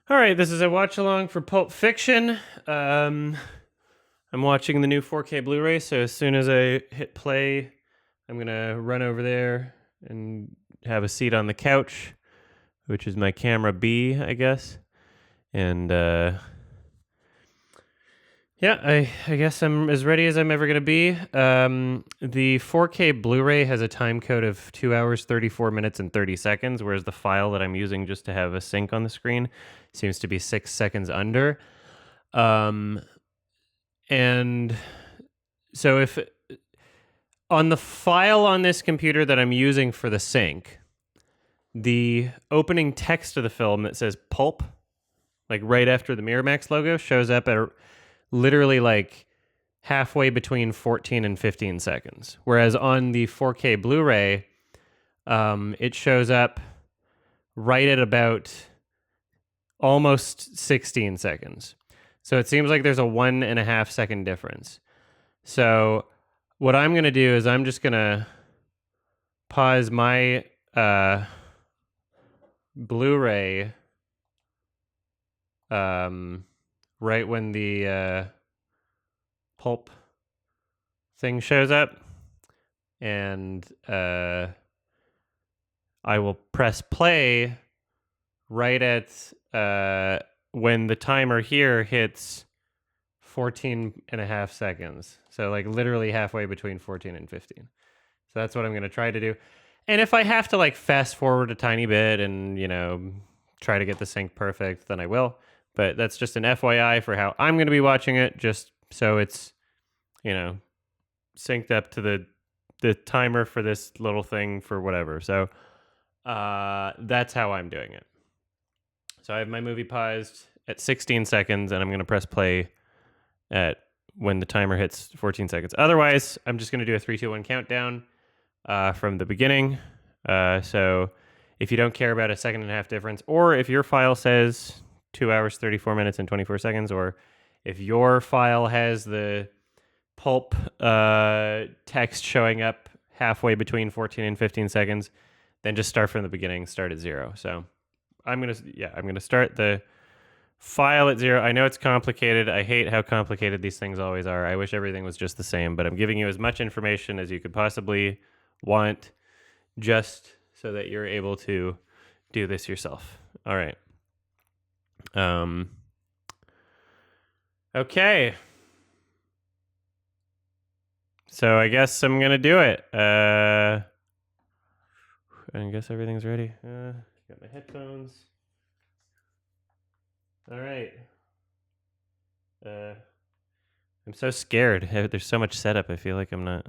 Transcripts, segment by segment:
All right, this is a watch along for Pulp Fiction. I'm watching the new 4K Blu-ray, so as soon as I hit play, I'm gonna run over there and have a seat on the couch, which is my camera B, I guess. And yeah, I guess I'm as ready as I'm ever gonna be. The 4K Blu-ray has a time code of 2 hours, 34 minutes, and 30 seconds, whereas the file that I'm using just to have a sync on the screen seems to be 6 seconds under. Um, and so if on the file on this computer that I'm using for the sync, the opening text of the film that says Pulp, like right after the Miramax logo, shows up at literally like halfway between 14 and 15 seconds. Whereas on the 4K Blu-ray, it shows up right at about almost 16 seconds. So it seems like there's a 1.5 second difference. So what I'm going to do is I'm just going to pause my Blu-ray right when the Pulp thing shows up, and I will press play right at when the timer here hits 14.5 seconds. So like literally halfway between 14 and 15. So that's what I'm going to try to do. And if I have to like fast forward a tiny bit and, try to get the sync perfect, then I will. But that's just an FYI for how I'm going to be watching it, just so it's, synced up to the timer for this little thing for whatever. So that's how I'm doing it. So I have my movie paused at 16 seconds, and I'm going to press play at when the timer hits 14 seconds. Otherwise, I'm just going to do a 3, 2, 1 countdown from the beginning. So if you don't care about a 1.5 difference, or if your file says 2 hours, 34 minutes, and 24 seconds, or if your file has the Pulp text showing up halfway between 14 and 15 seconds, then just start from the beginning, start at 0. So I'm gonna start the file at 0. I know it's complicated. I hate how complicated these things always are. I wish everything was just the same, but I'm giving you as much information as you could possibly want, just so that you're able to do this yourself. All right. Okay. So I guess I'm gonna do it. I guess everything's ready. Got my headphones. All right. I'm so scared. There's so much setup. I feel like I'm not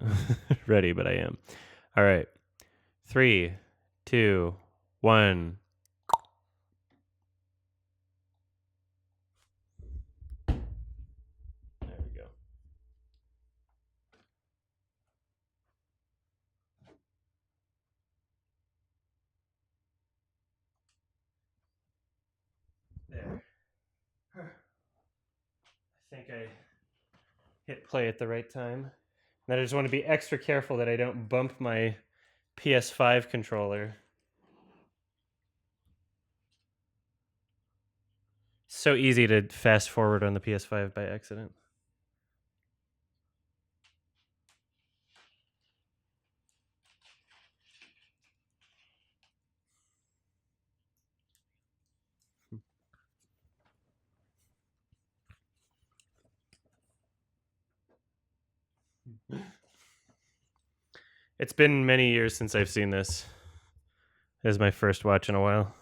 ready, but I am. All right. 3, 2, 1. There we go. There. I think I hit play at the right time. And I just want to be extra careful that I don't bump my PS5 controller. So easy to fast forward on the PS5 by accident. It's been many years since I've seen this. This is my first watch in a while.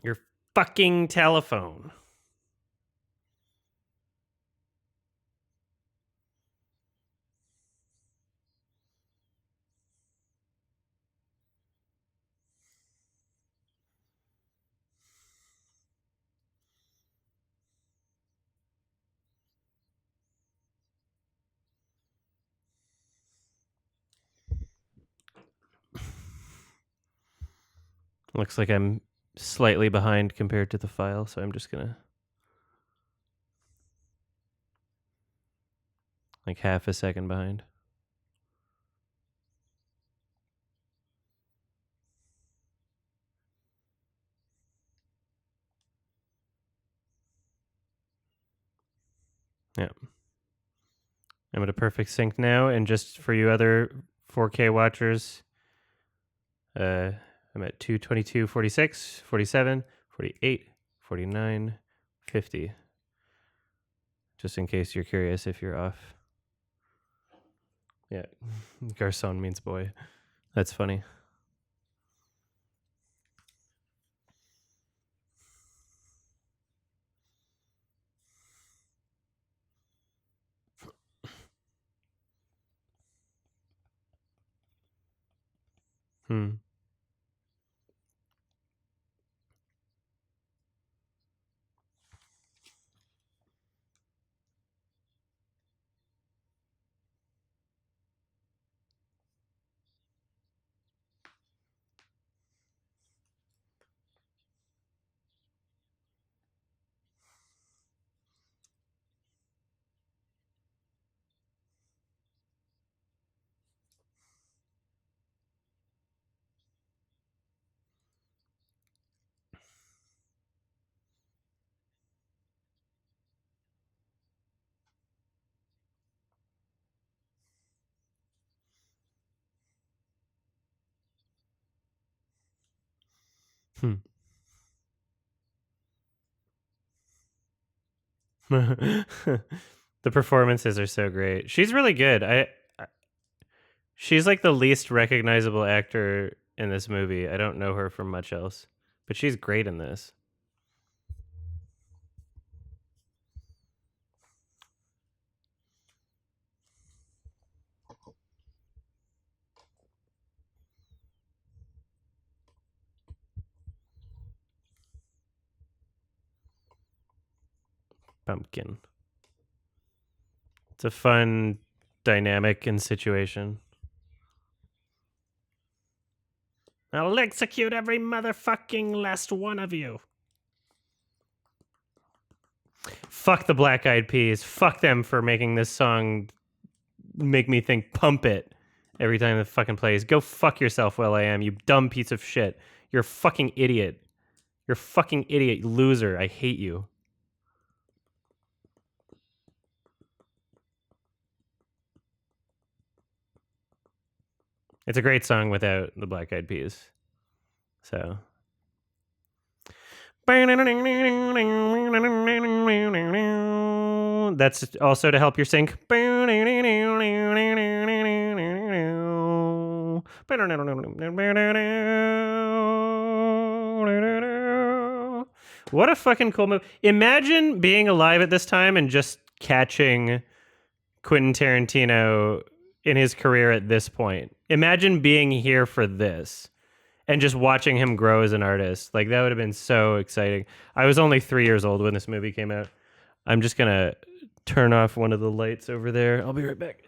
You're fucking telephone. Looks like I'm slightly behind compared to the file, so I'm just gonna like half a second behind. Yeah. I'm at a perfect sync now, and just for you other 4K watchers, I'm at 222, 46, 47, 48, 49, 50. Just in case you're curious if you're off. Yeah, garçon means boy. That's funny. Hmm. Hmm. The performances are so great. She's really good. She's like the least recognizable actor in this movie. I don't know her from much else, but she's great in this. Pumpkin. It's a fun dynamic and situation. I'll execute every motherfucking last one of you. Fuck the Black Eyed Peas. Fuck them for making this song make me think Pump It every time it fucking plays. Go fuck yourself, Will.i.am, you dumb piece of shit. You're a fucking idiot. You're a fucking idiot, you loser. I hate you. It's a great song without the Black Eyed Peas. So. That's also to help your sync. What a fucking cool movie. Imagine being alive at this time and just catching Quentin Tarantino in his career at this point. Imagine being here for this and just watching him grow as an artist. Like, that would have been so exciting. I was only 3 years old when this movie came out. I'm just going to turn off one of the lights over there. I'll be right back.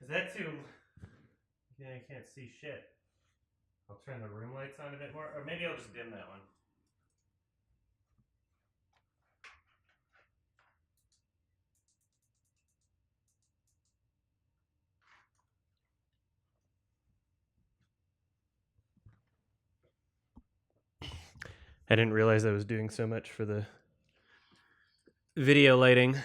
Is that too... Yeah, I can't see shit. I'll turn the room lights on a bit more. Or maybe I'll just dim that one. I didn't realize I was doing so much for the video lighting.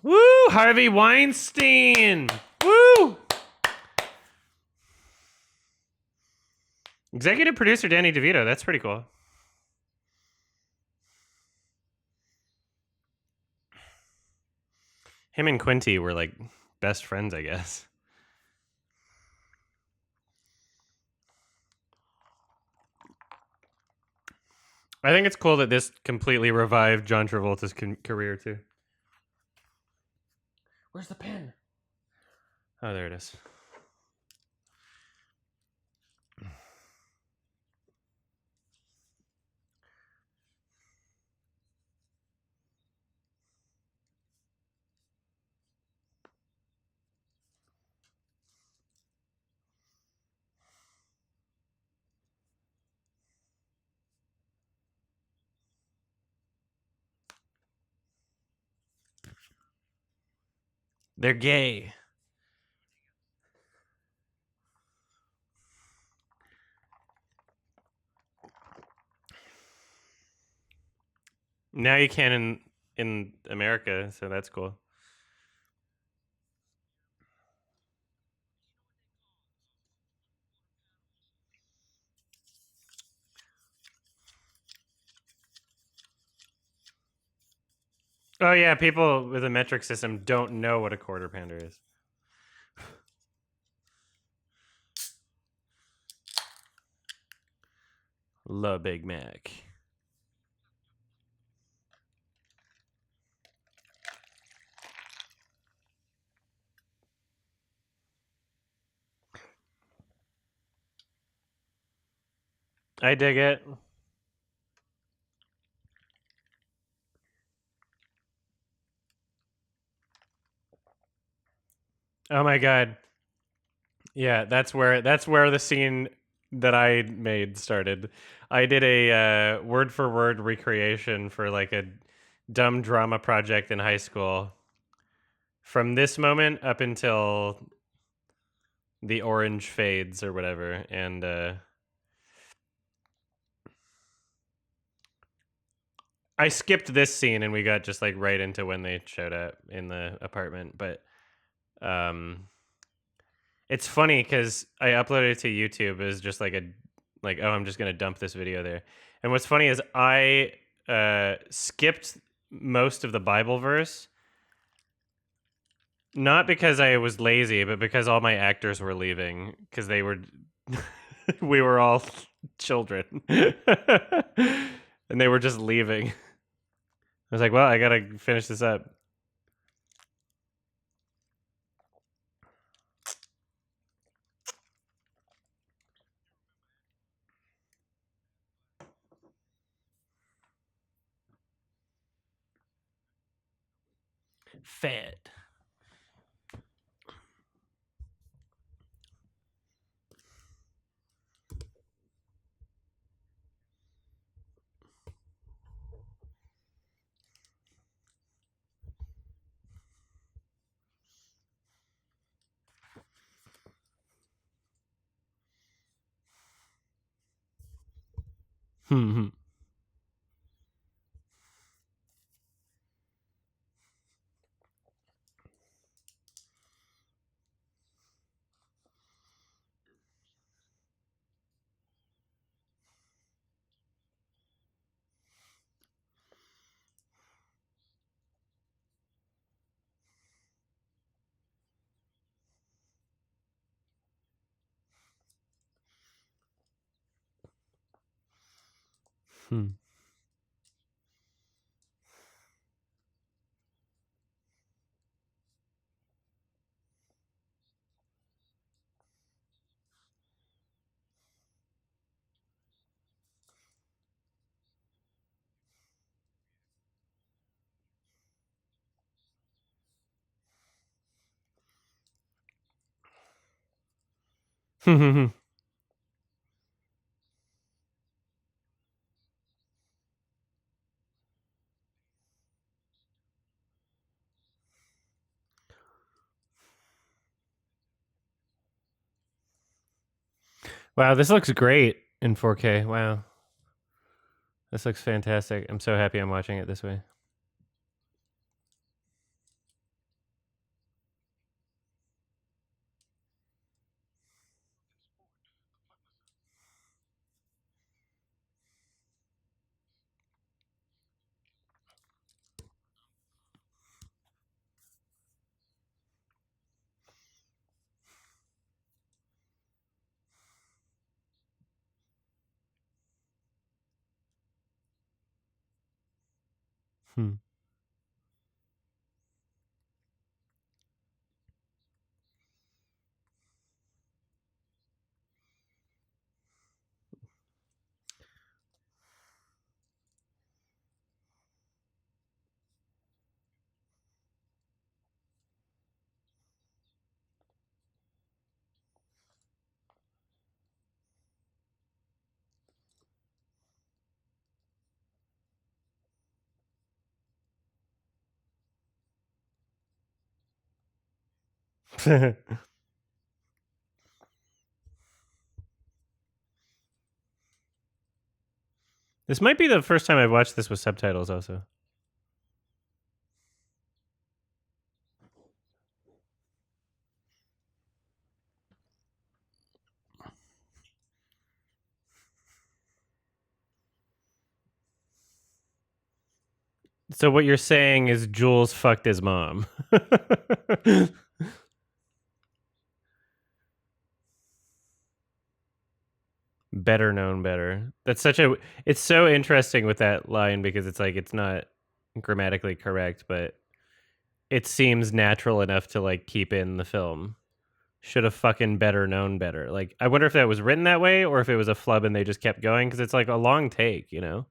Woo! Harvey Weinstein. Woo! Executive producer Danny DeVito. That's pretty cool. Him and Quinty were like best friends, I guess. I think it's cool that this completely revived John Travolta's career too. Where's the pen? Oh, there it is. They're gay. Now you can in America, so that's cool. Oh yeah, people with a metric system don't know what a quarter pounder is. La Big Mac. I dig it. Oh my god. Yeah, that's where the scene that I made started. I did a word for word recreation for like a dumb drama project in high school. From this moment up until the orange fades or whatever, and I skipped this scene and we got just like right into when they showed up in the apartment. But it's funny because I uploaded it to YouTube as just like oh, I'm just gonna dump this video there. And what's funny is I skipped most of the Bible verse, not because I was lazy, but because all my actors were leaving because they were we were all children and they were just leaving. I was like, well, I gotta finish this up. Fed. Wow, this looks great in 4K. Wow. This looks fantastic. I'm so happy I'm watching it this way. Hmm. This might be the first time I've watched this with subtitles also. So what you're saying is Jules fucked his mom. Better known better. That's such a it's so interesting with that line because it's like it's not grammatically correct, but it seems natural enough to like keep in the film. Should have fucking better known better. Like I wonder if that was written that way or if it was a flub and they just kept going because it's like a long take, you know.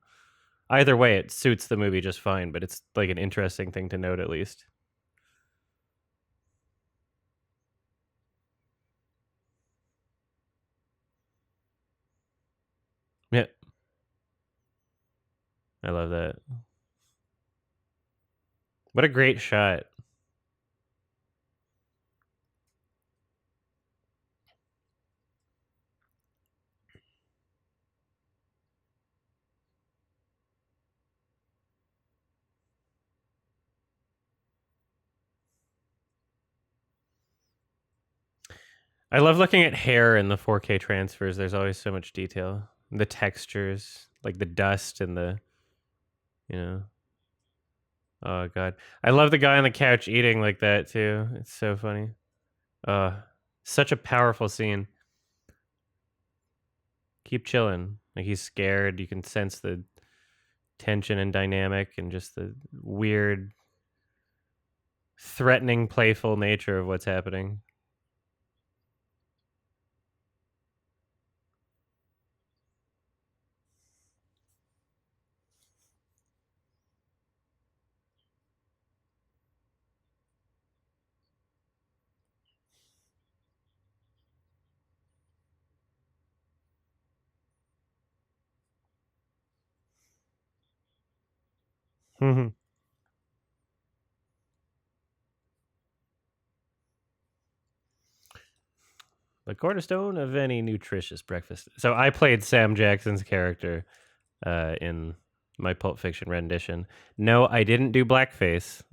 Either way, it suits the movie just fine, but it's like an interesting thing to note at least. Yeah, I love that. What a great shot. I love looking at hair in the 4K transfers. There's always so much detail. The textures, like the dust and the, you know. Oh god. I love the guy on the couch eating like that too. It's so funny. Uh Such a powerful scene. Keep chilling. Like he's scared. You can sense the tension and dynamic and just the weird threatening playful nature of what's happening. The cornerstone of any nutritious breakfast. So I played Sam Jackson's character in my Pulp Fiction rendition. No, I didn't do blackface,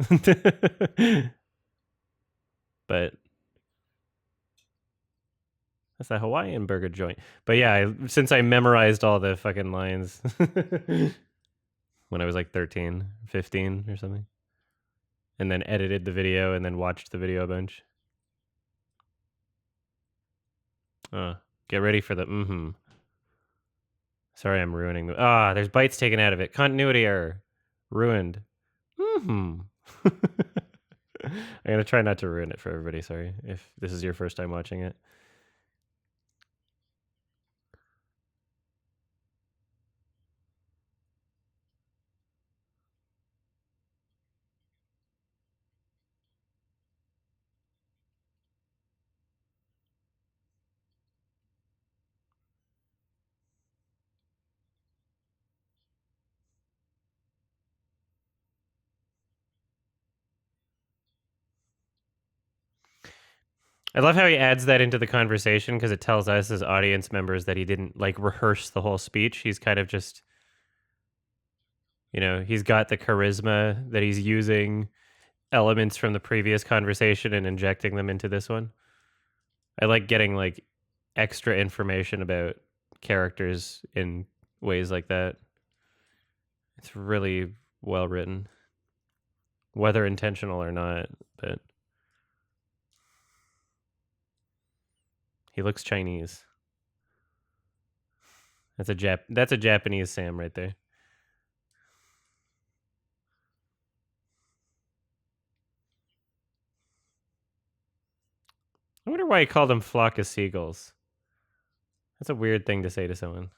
but that's a Hawaiian burger joint. But yeah, since I memorized all the fucking lines when I was like 13, 15 or something, and then edited the video and then watched the video a bunch. Get ready for the mm-hmm. Sorry, I'm ruining the. There's bytes taken out of it. Continuity error. Ruined. Mm-hmm. I'm gonna try not to ruin it for everybody. Sorry if this is your first time watching it. I love how he adds that into the conversation because it tells us as audience members that he didn't like rehearse the whole speech. He's kind of just, he's got the charisma that he's using elements from the previous conversation and injecting them into this one. I like getting like extra information about characters in ways like that. It's really well written, whether intentional or not, but he looks Chinese. That's a Japanese Sam right there. I wonder why he called them flock of seagulls. That's a weird thing to say to someone.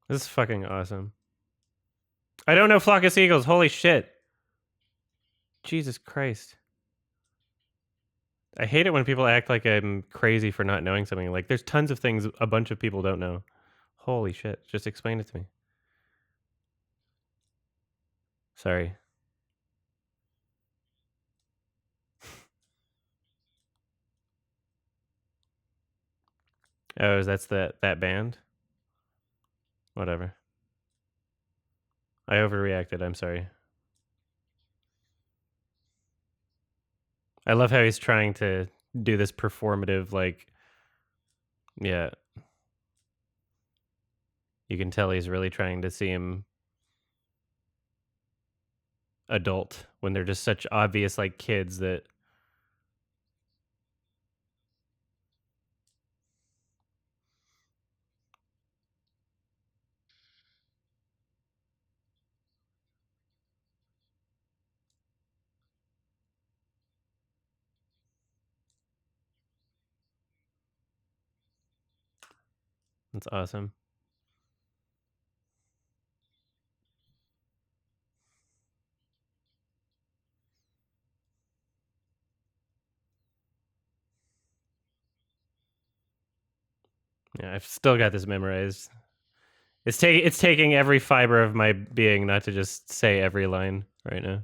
This is fucking awesome. I don't know flock of seagulls. Holy shit. Jesus Christ. I hate it when people act like I'm crazy for not knowing something. Like, there's tons of things a bunch of people don't know. Holy shit. Just explain it to me. Sorry. Oh, that's that band? Whatever. I overreacted. I'm sorry. I love how he's trying to do this performative, like, yeah. You can tell he's really trying to seem adult when they're just such obvious, like, kids that. That's awesome. Yeah, I've still got this memorized. It's taking every fiber of my being not to just say every line right now.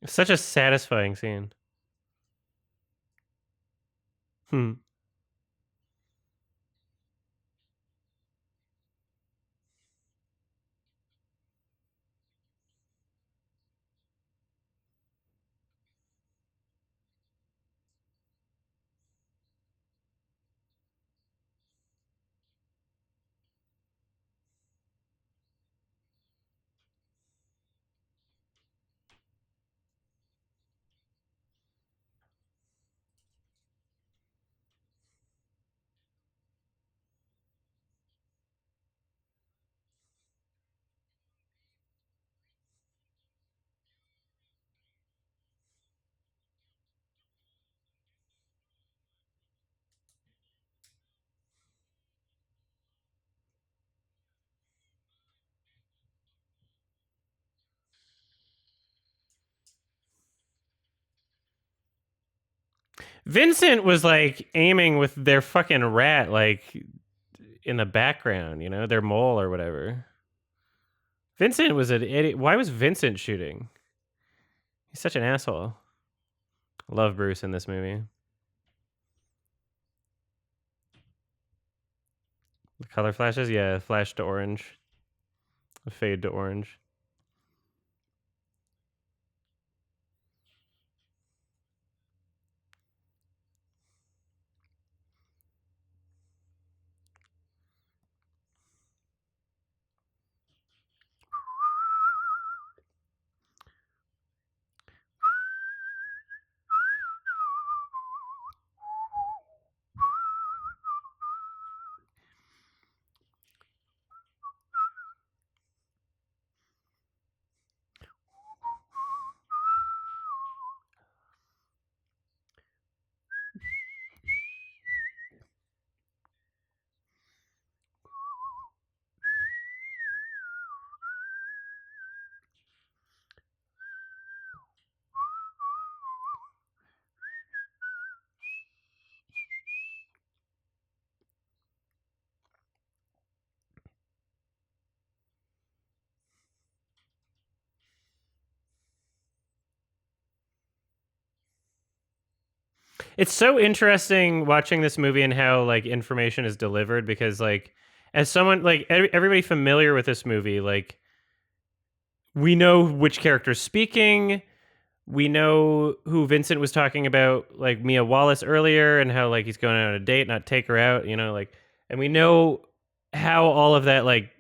It's such a satisfying scene. Hmm. Vincent was like aiming with their fucking rat, like in the background, you know, their mole or whatever. Vincent was an idiot. Why was Vincent shooting? He's such an asshole. Love Bruce in this movie. The color flashes, yeah, flash to orange, fade to orange. It's so interesting watching this movie and how like information is delivered because like as someone like everybody familiar with this movie, like we know which character's speaking. We know who Vincent was talking about, like Mia Wallace earlier, and how like he's going on a date, not take her out, like, and we know how all of that like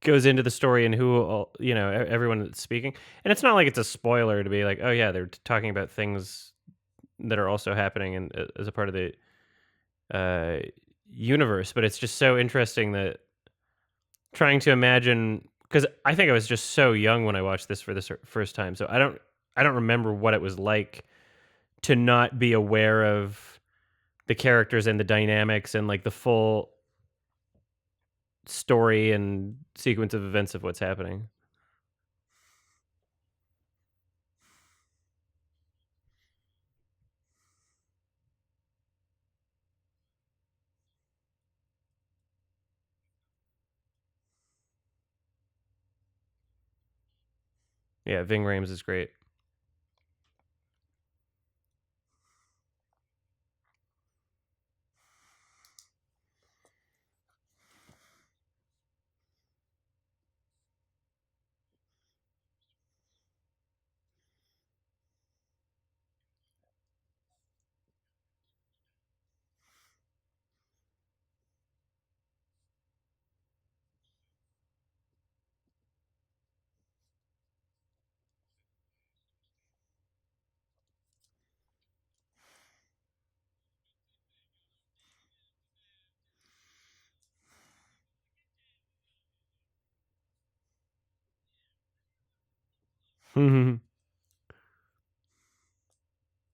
goes into the story and who everyone that's speaking. And it's not like it's a spoiler to be like, oh yeah, they're talking about things that are also happening as a part of the uh, universe. But it's just so interesting that trying to imagine, because I think I was just so young when I watched this for the first time, so I don't remember what it was like to not be aware of the characters and the dynamics and like the full story and sequence of events of what's happening. Yeah, Ving Rhames is great.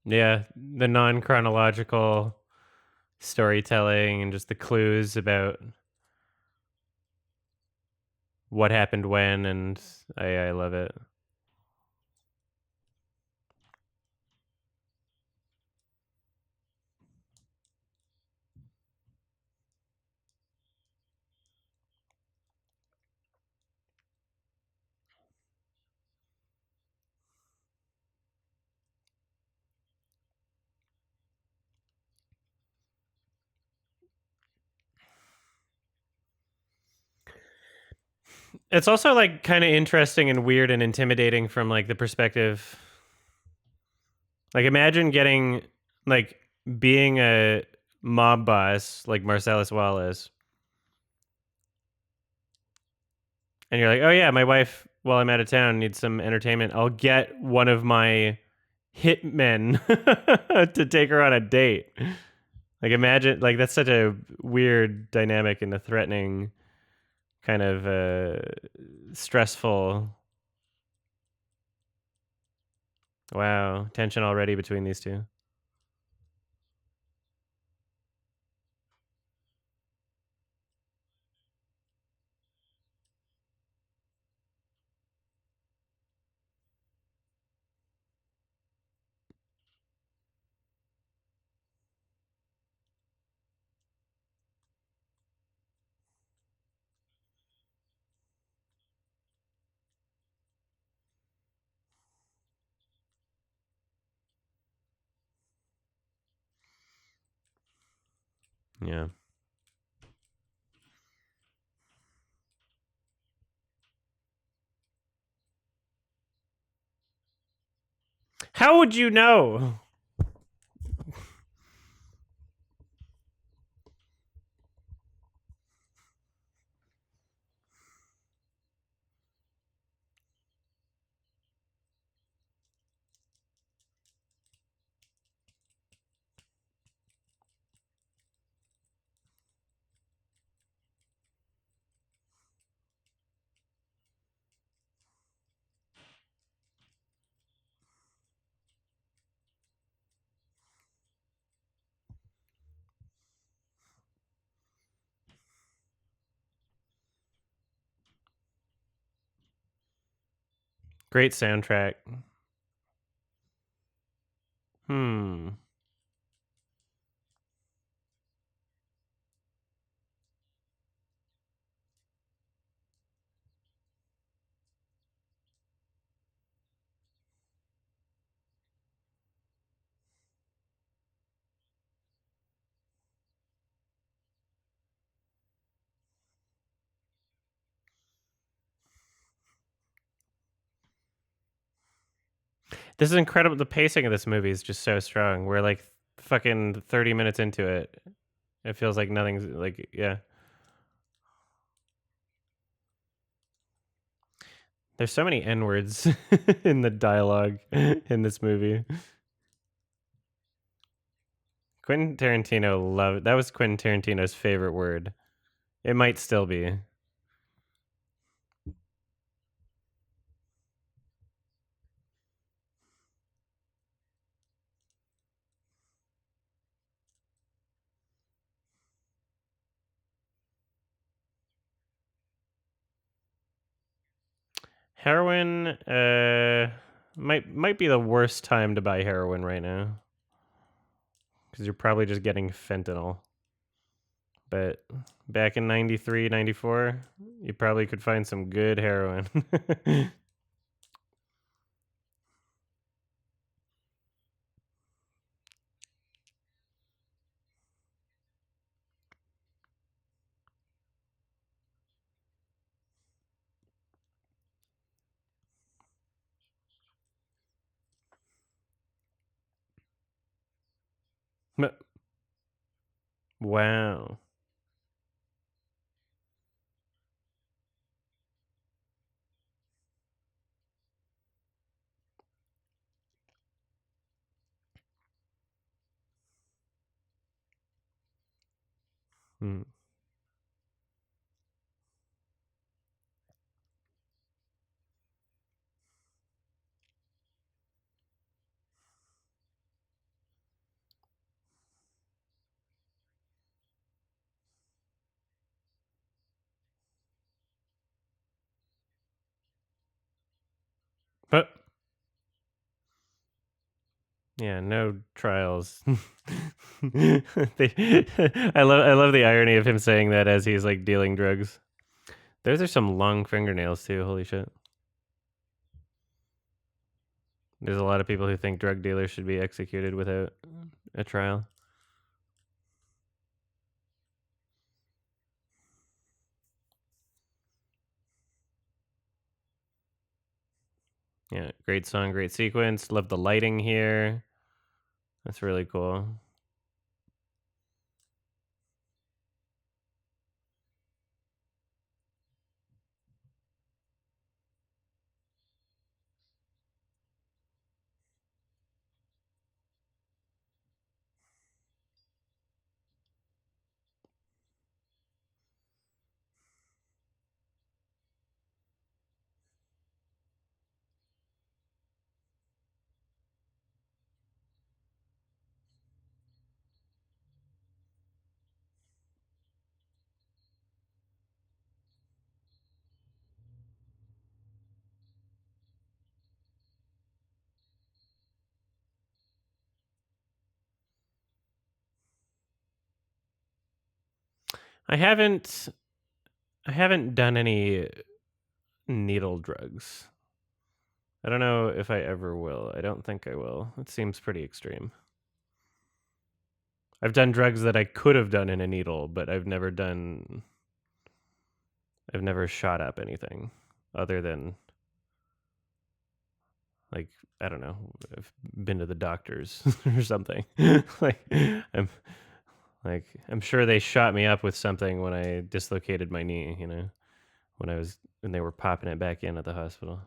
Yeah, the non-chronological storytelling and just the clues about what happened when, and I love it. It's also like kind of interesting and weird and intimidating from like the perspective. Like imagine getting like being a mob boss like Marcellus Wallace, and you're like, oh yeah, my wife while I'm out of town needs some entertainment. I'll get one of my hitmen to take her on a date. Like imagine like that's such a weird dynamic and a threatening kind of stressful. Wow, tension already between these two. Yeah. How would you know? Great soundtrack. Hmm. This is incredible. The pacing of this movie is just so strong. We're like fucking 30 minutes into it. It feels like nothing's like, yeah. There's so many N-words in the dialogue in this movie. Quentin Tarantino loved that was Quentin Tarantino's favorite word. It might still be. Heroin might be the worst time to buy heroin right now. Because you're probably just getting fentanyl. But back in 93, 94, you probably could find some good heroin. Wow. Hmm. But yeah, no trials. I love the irony of him saying that as he's like dealing drugs. Those are some long fingernails too. Holy shit. There's a lot of people who think drug dealers should be executed without a trial. Yeah, great song, great sequence. Love the lighting here. That's really cool. I haven't I haven't done any needle drugs. I don't know if I ever will. I don't think I will. It seems pretty extreme. I've done drugs that I could have done in a needle, but I've never shot up anything other than like I don't know. I've been to the doctors or something. like I'm I'm sure they shot me up with something when I dislocated my knee, when they were popping it back in at the hospital.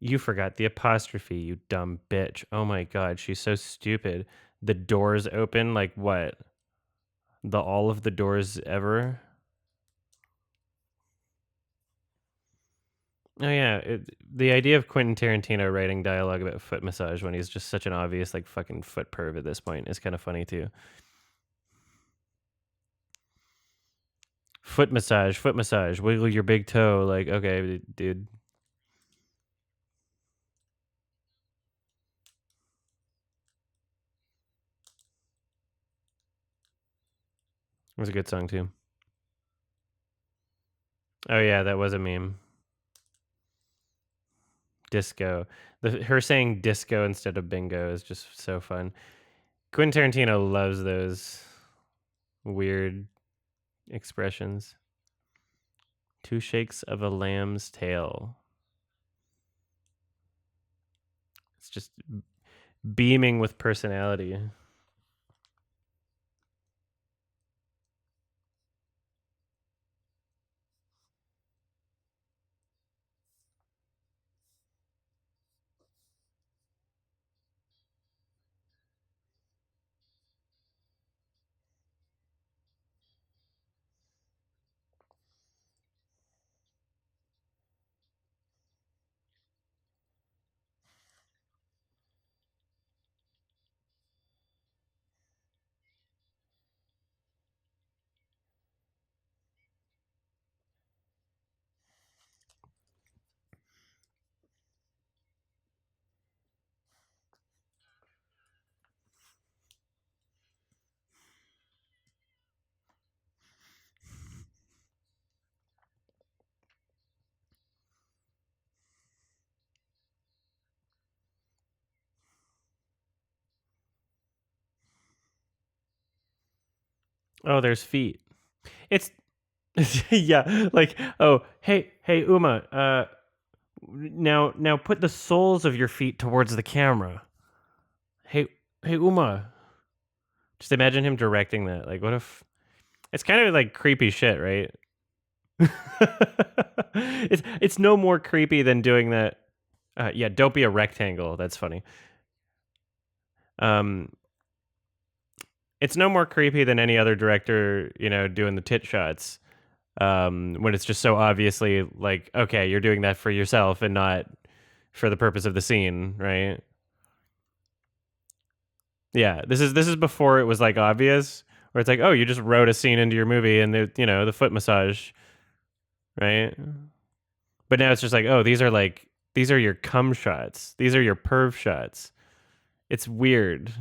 You forgot the apostrophe, you dumb bitch. Oh my god, she's so stupid. The doors open like what? The all of the doors ever? Oh yeah, the idea of Quentin Tarantino writing dialogue about foot massage when he's just such an obvious like fucking foot perv at this point is kind of funny too. Foot massage, wiggle your big toe. Like, okay, dude. It was a good song too. Oh yeah, that was a meme. Disco. Her saying disco instead of bingo is just so fun. Quentin Tarantino loves those weird expressions. 2 shakes of a lamb's tail. It's just beaming with personality. Oh, there's feet. It's yeah, like, oh, hey, Uma, now put the soles of your feet towards the camera. Hey, Uma. Just imagine him directing that. Like, what if it's kind of like creepy shit, right? It's no more creepy than doing that. Yeah, don't be a rectangle. That's funny. Um, it's no more creepy than any other director, doing the tit shots. When it's just so obviously like, okay, you're doing that for yourself and not for the purpose of the scene, right? Yeah, this is before it was like obvious, where it's like, oh, you just wrote a scene into your movie and the foot massage, right? But now it's just like, oh, these are your cum shots, these are your perv shots. It's weird.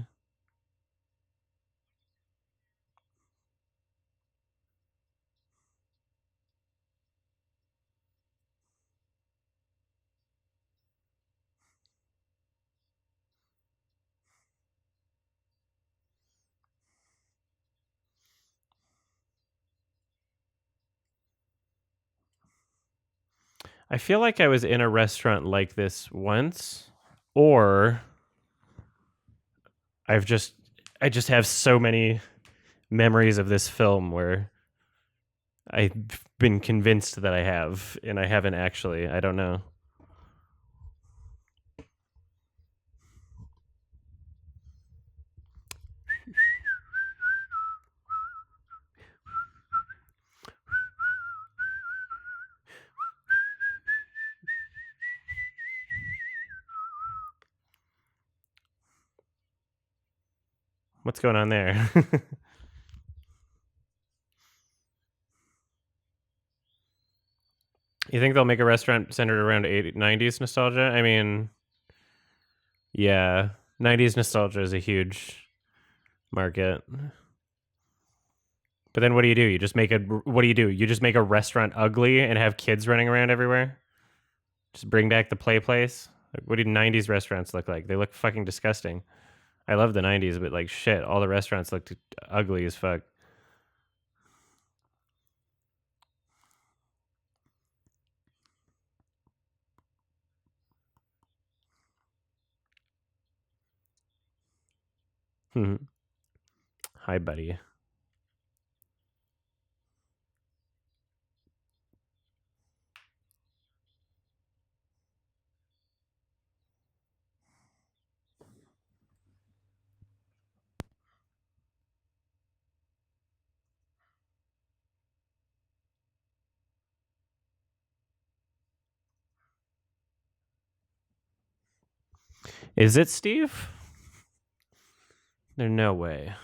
I feel like I was in a restaurant like this once, or I've just I just have so many memories of this film where I've been convinced that I have, and I haven't actually. I don't know. What's going on there? You think they'll make a restaurant centered around 90s nostalgia? I mean, yeah, 90s nostalgia is a huge market. But then what do you do? What do you do? You just make a restaurant ugly and have kids running around everywhere? Just bring back the play place? Like, what do 90s restaurants look like? They look fucking disgusting. I love the 90s, but like shit, all the restaurants looked ugly as fuck. Hi, buddy. Is it Steve? There's no way.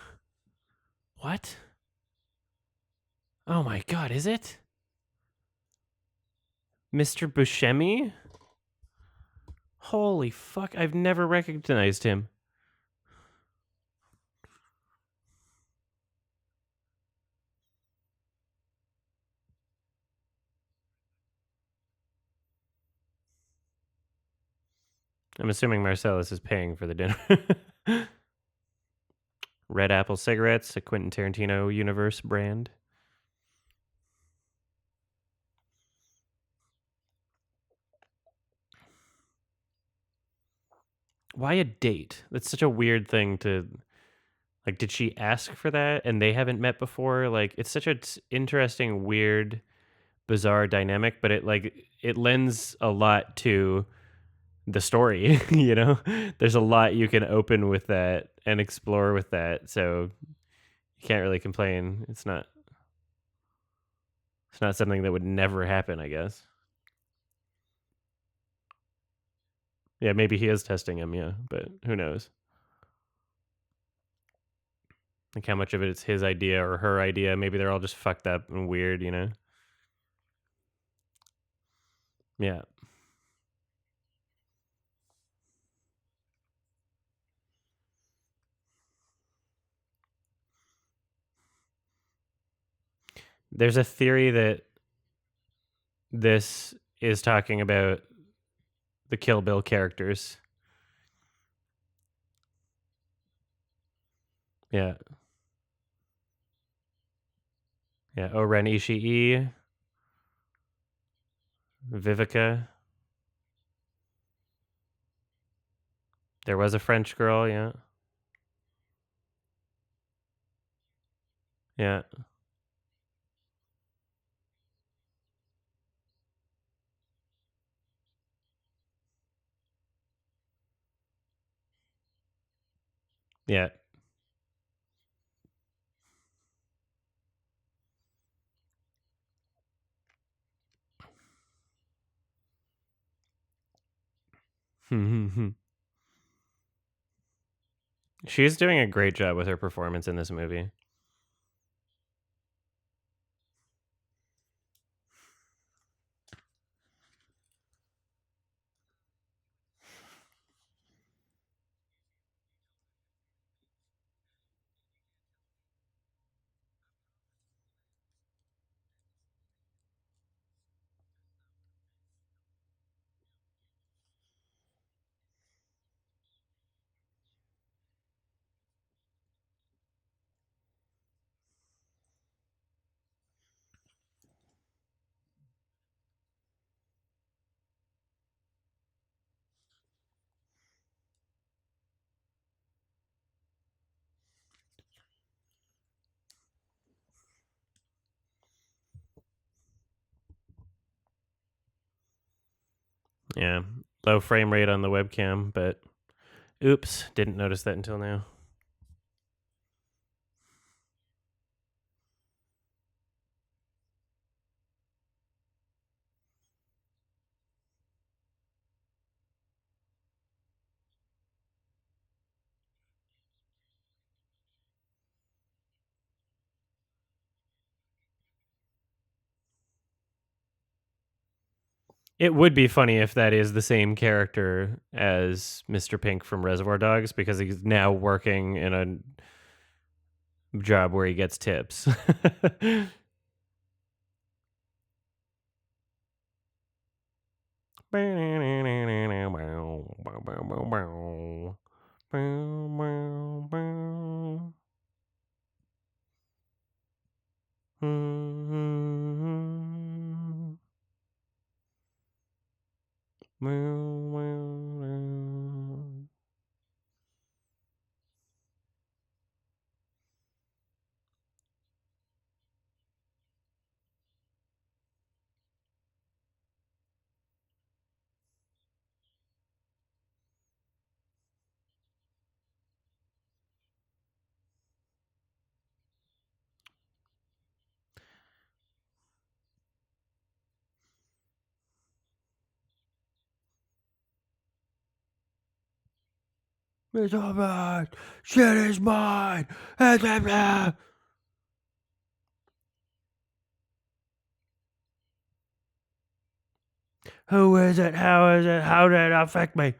What? Oh my god, is it? Mr. Buscemi? Holy fuck, I've never recognized him. I'm assuming Marcellus is paying for the dinner. Red Apple cigarettes, a Quentin Tarantino universe brand. Why a date? That's such a weird thing to like. Did she ask for that and they haven't met before? Like, it's such a interesting, weird, bizarre dynamic, but it lends a lot to the story. There's a lot you can open with that and explore with that. So you can't really complain. It's not something that would never happen, I guess. Yeah, maybe he is testing him, yeah, but who knows? Like how much of it is his idea or her idea. Maybe they're all just fucked up and weird. Yeah. There's a theory that this is talking about the Kill Bill characters. Yeah. Yeah. Oren Ishii, Vivica. There was a French girl, yeah. Yeah. Yeah. She's doing a great job with her performance in this movie. Yeah. Low frame rate on the webcam, but oops, didn't notice that until now. It would be funny if that is the same character as Mr. Pink from Reservoir Dogs because he's now working in a job where he gets tips. It's all mine. Shit is mine. Who is it? How is it? How did it affect me?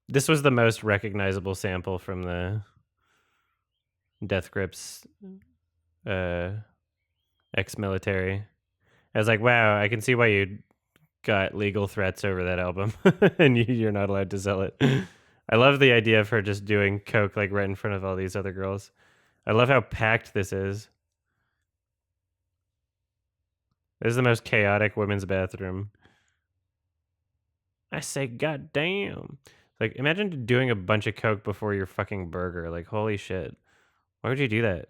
This was the most recognizable sample from the Death Grips ex-military. I was like, wow, I can see why you got legal threats over that album, and you're not allowed to sell it. I love the idea of her just doing coke like right in front of all these other girls. I love how packed this is. This is the most chaotic women's bathroom. I say, God damn. Like, imagine doing a bunch of coke before your fucking burger. Like, holy shit. Why would you do that?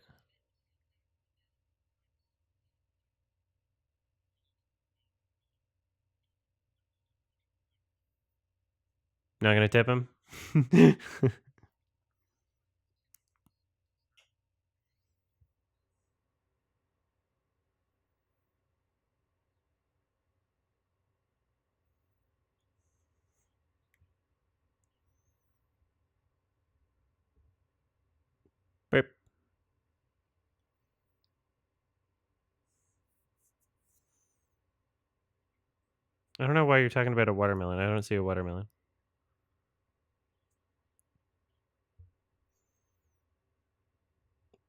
Not gonna tip him? Wait, I don't know why you're talking about a watermelon. I don't see a watermelon.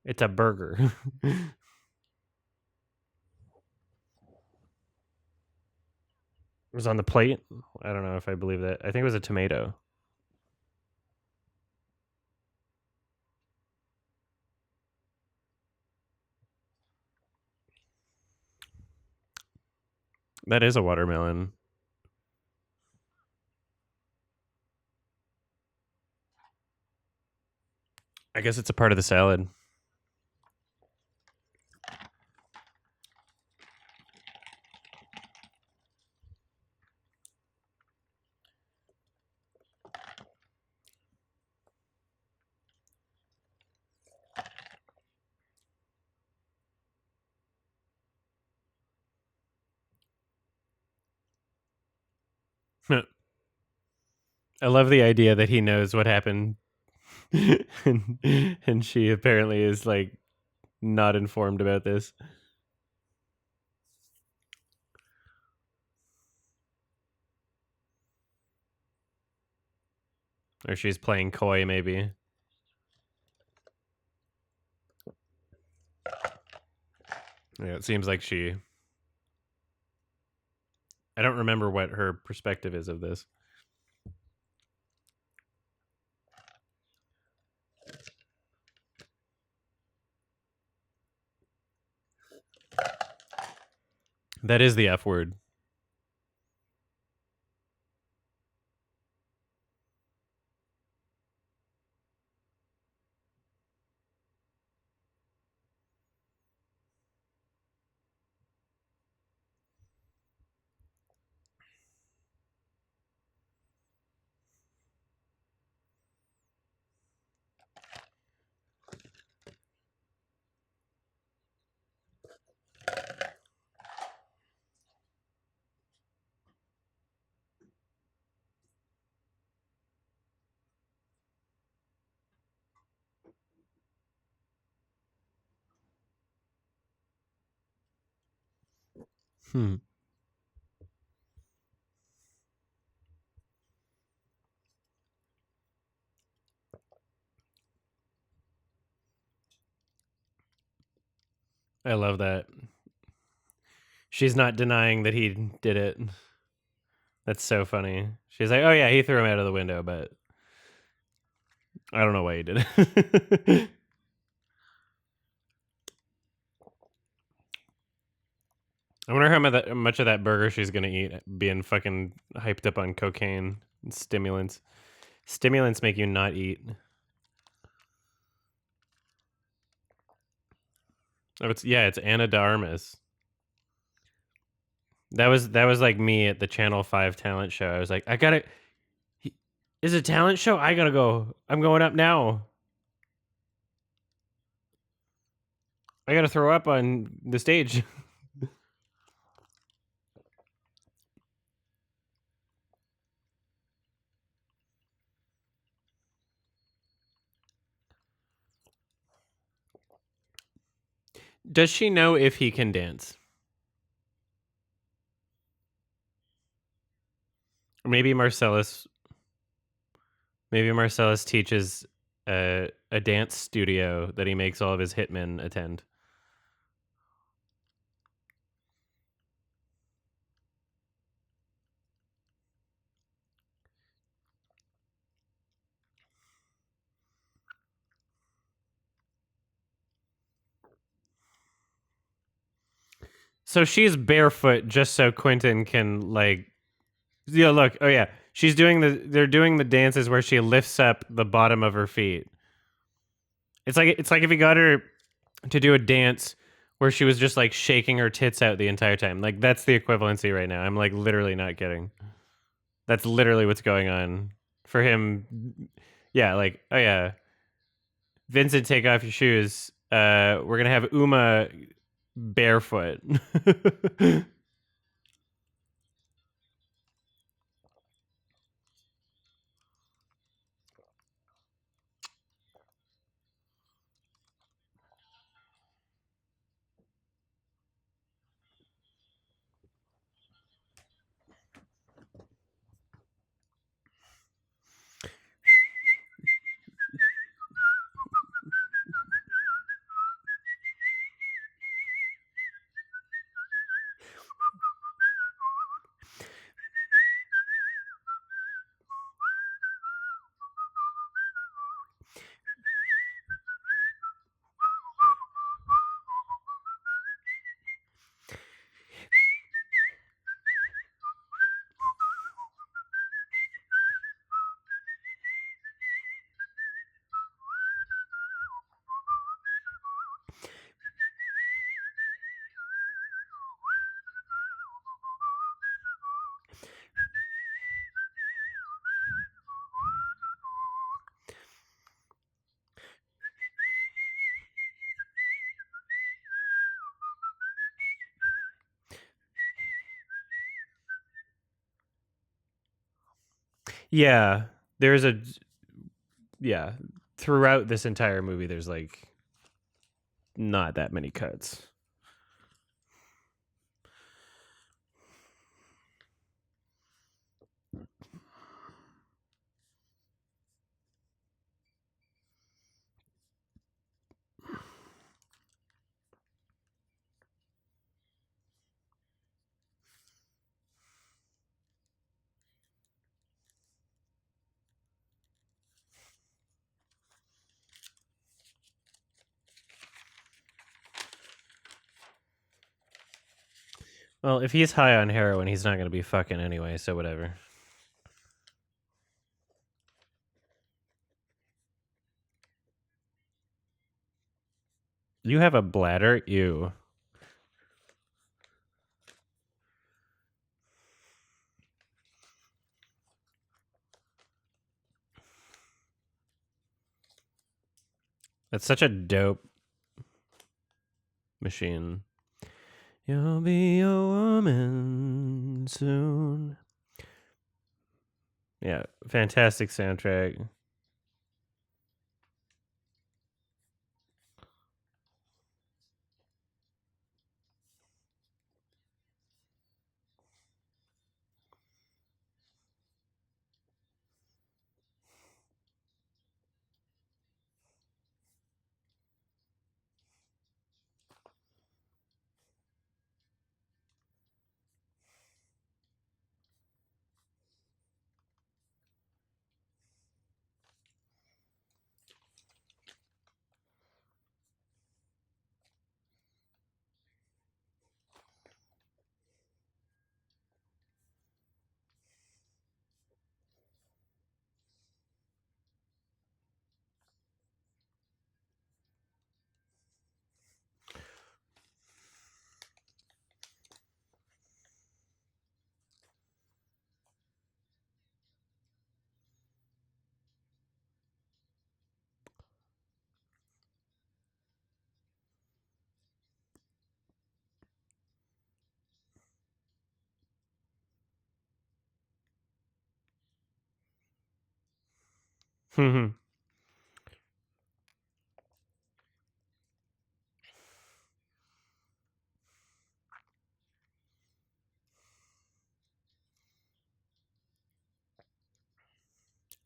It's a burger. It was on the plate. I don't know if I believe that. I think it was a tomato. That is a watermelon. I guess it's a part of the salad. I love the idea that he knows what happened, and she apparently is like not informed about this. Or she's playing coy, maybe. Yeah, it seems like she... I don't remember what her perspective is of this. That is the F word. I love that. She's not denying that he did it. That's so funny. She's like, oh yeah, he threw him out of the window, but I don't know why he did it. I wonder how much of that burger she's gonna eat being fucking hyped up on cocaine and stimulants. Stimulants make you not eat. Oh, it's Anna de Armas. That was like me at the Channel 5 talent show. I was like, I gotta... Is it a talent show? I gotta go. I'm going up now. I gotta throw up on the stage. Does she know if he can dance? Or maybe Marcellus teaches a dance studio that he makes all of his hitmen attend. So she's barefoot just so Quentin can like, yeah, look, oh yeah, they're doing the dances where she lifts up the bottom of her feet. It's like if he got her to do a dance where she was just like shaking her tits out the entire time. Like that's the equivalency right now. I'm like literally not kidding. That's literally what's going on for him. Yeah, like, oh yeah, Vincent, take off your shoes. We're gonna have Uma barefoot. Yeah, there's a yeah. Throughout this entire movie, there's like not that many cuts. Well, if he's high on heroin, he's not gonna be fucking anyway. So whatever. You have a bladder? Ew. That's such a dope machine. You'll be a woman soon. Yeah, fantastic soundtrack.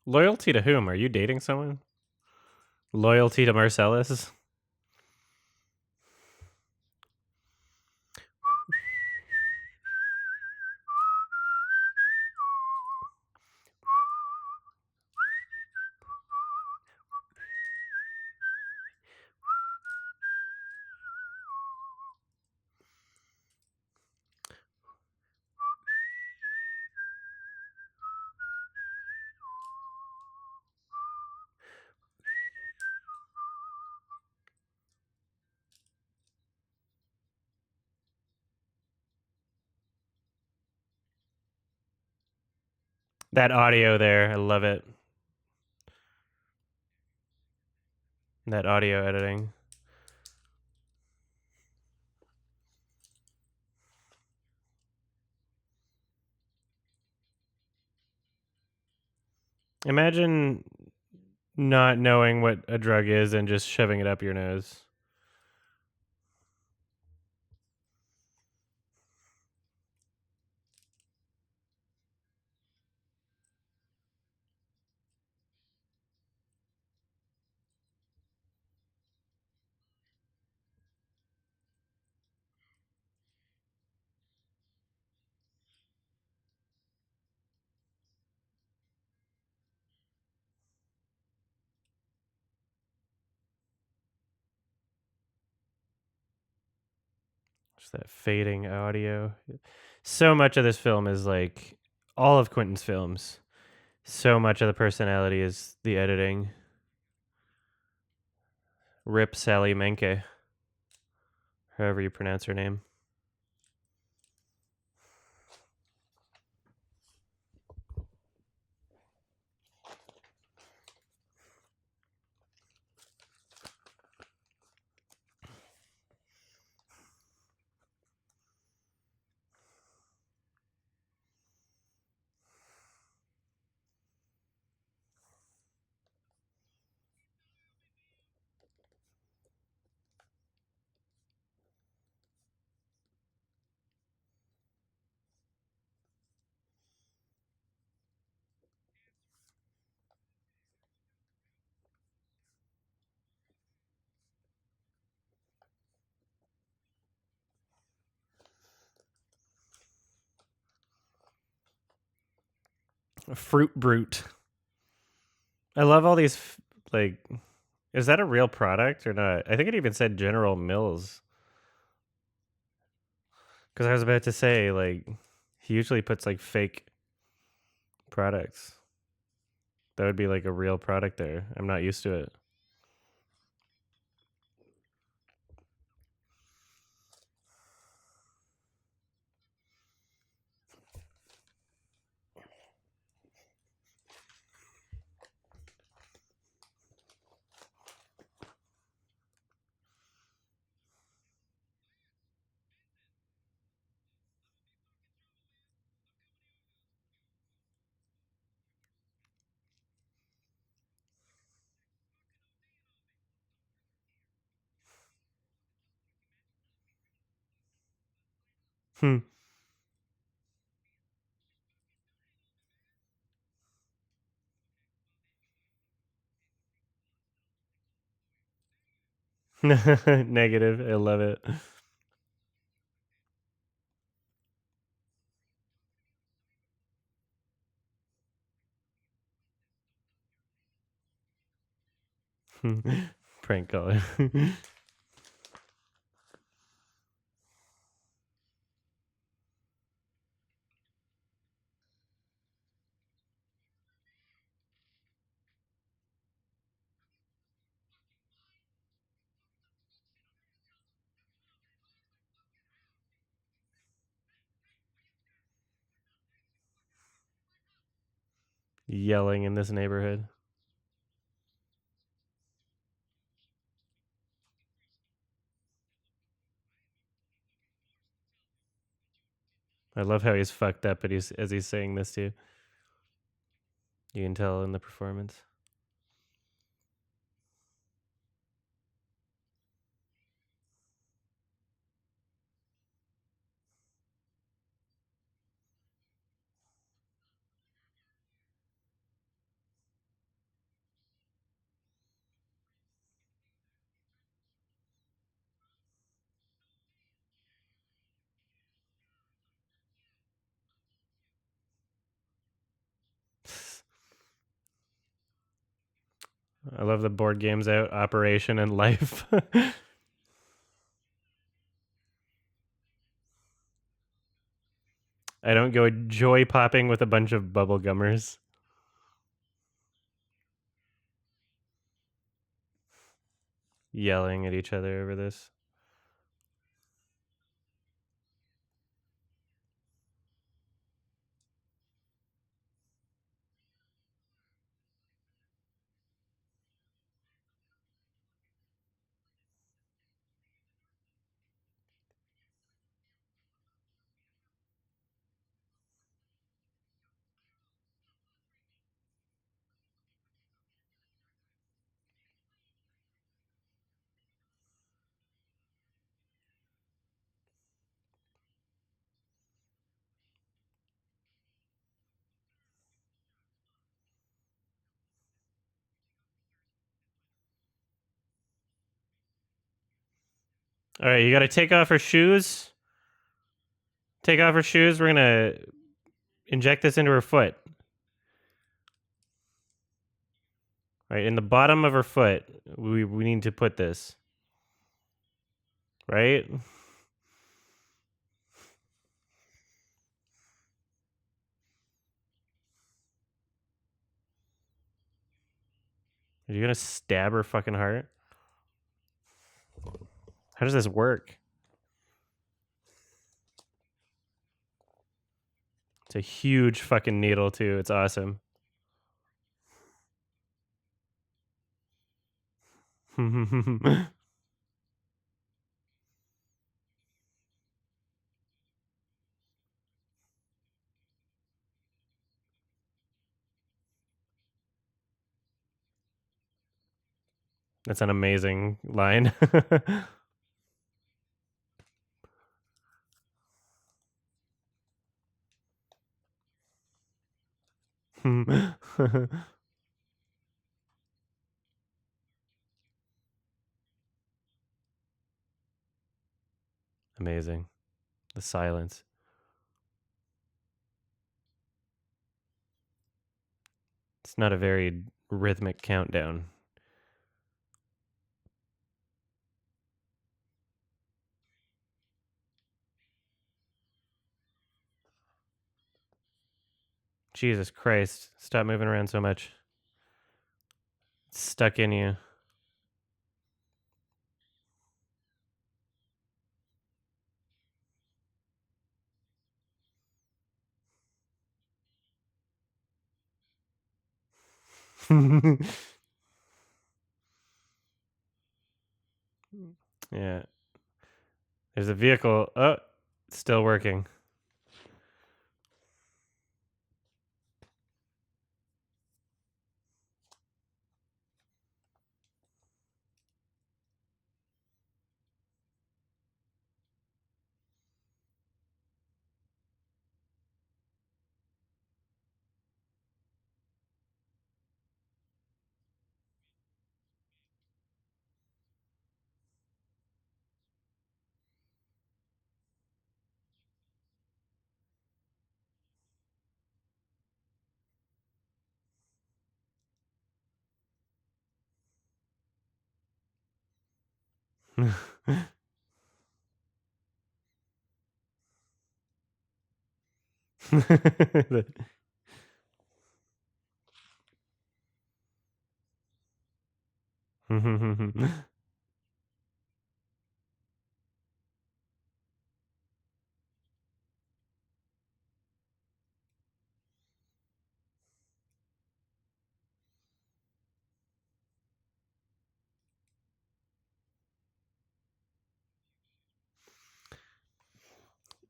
Loyalty to whom? Are you dating someone? Loyalty to Marcellus. That audio there, I love it. That audio editing. Imagine not knowing what a drug is and just shoving it up your nose. Just that fading audio. So much of this film is like all of Quentin's films. So much of the personality is the editing. Rip Sally Menke, however you pronounce her name. Fruit Brute. I love all these, like, is that a real product or not? I think it even said General Mills. Because I was about to say, like, he usually puts, like, fake products. That would be, like, a real product there. I'm not used to it. Hmm. Negative. I love it. Prank caller. Yelling in this neighborhood. I love how he's fucked up but he's as he's saying this too. You can tell in the performance. I love the board games out, Operation and Life. I don't go joy popping with a bunch of bubble gummers. Yelling at each other over this. All right, you got to take off her shoes. Take off her shoes. We're going to inject this into her foot. All right, in the bottom of her foot, we need to put this. Right? Are you going to stab her fucking heart? How does this work? It's a huge fucking needle, too. It's awesome. That's an amazing line. Amazing. The silence. It's not a very rhythmic countdown. Jesus Christ. Stop moving around so much. It's stuck in you. Yeah. There's a vehicle. Oh, it's still working.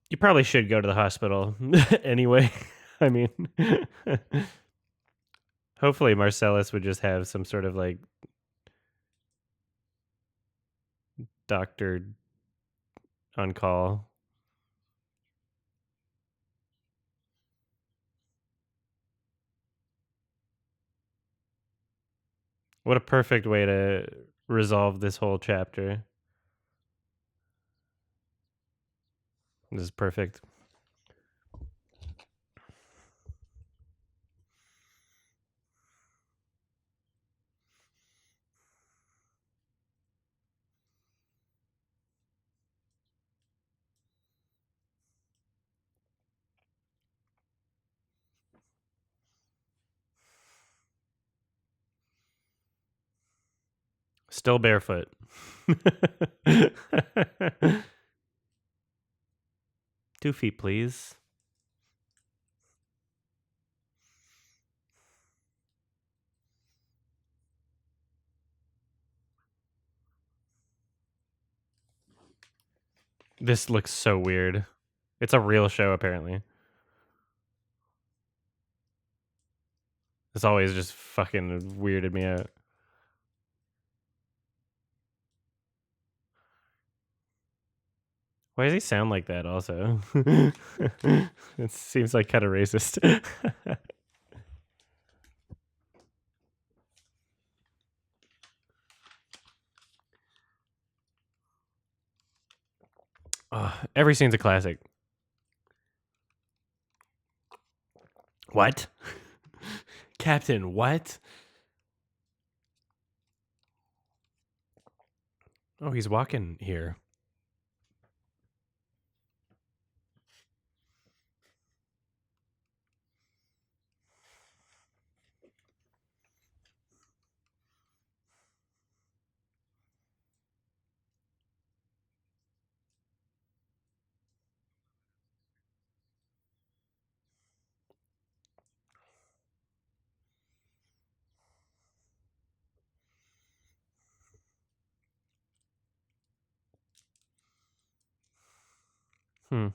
You probably should go to the hospital anyway. I mean, hopefully Marcellus would just have some sort of like doctor on call. What a perfect way to resolve this whole chapter. This is perfect. Still barefoot. 2 feet, please. This looks so weird. It's a real show, apparently. This always just fucking weirded me out. Why does he sound like that also? It seems like kind of racist. Oh, every scene's a classic. What? Captain, what? Oh, he's walking here. Hmm.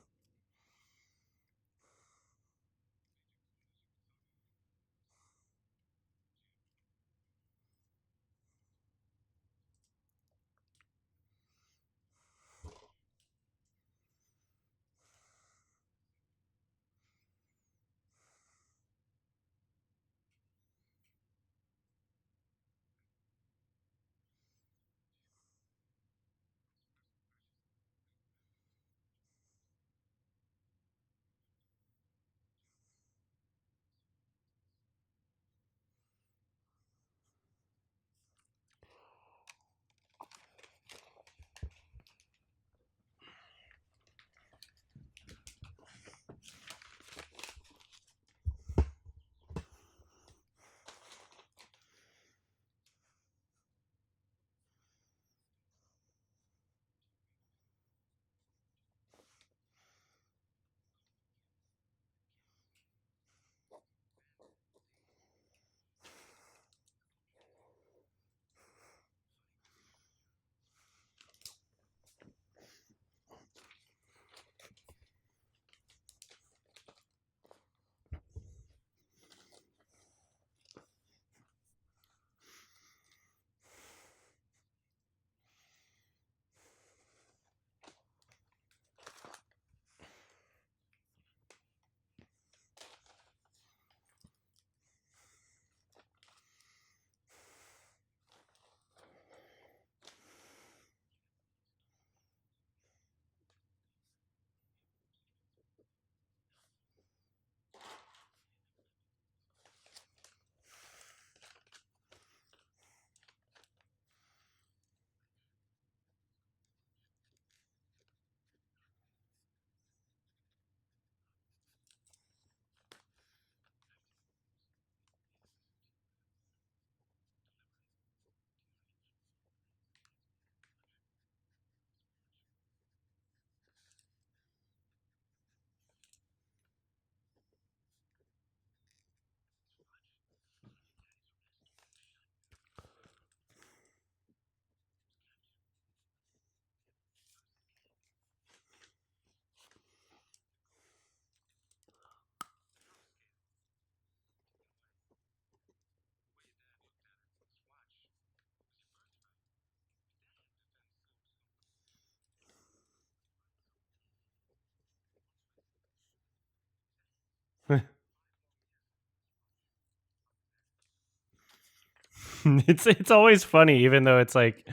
It's always funny, even though it's like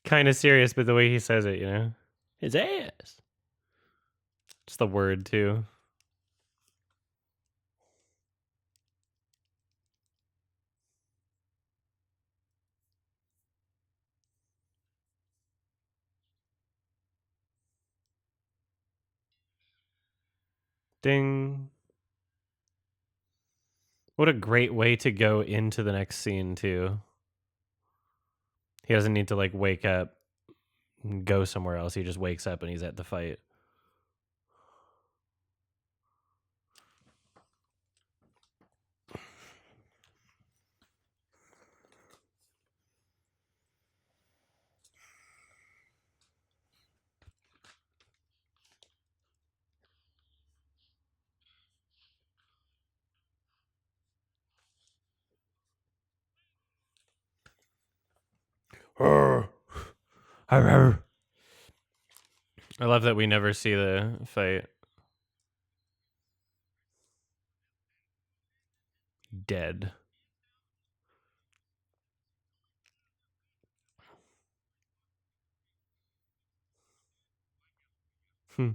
kind of serious, but the way he says it, you know, his ass. Just the word too. Ding. What a great way to go into the next scene too. He doesn't need to like wake up and go somewhere else. He just wakes up and he's at the fight. I love that we never see the fight. Dead. Hmm.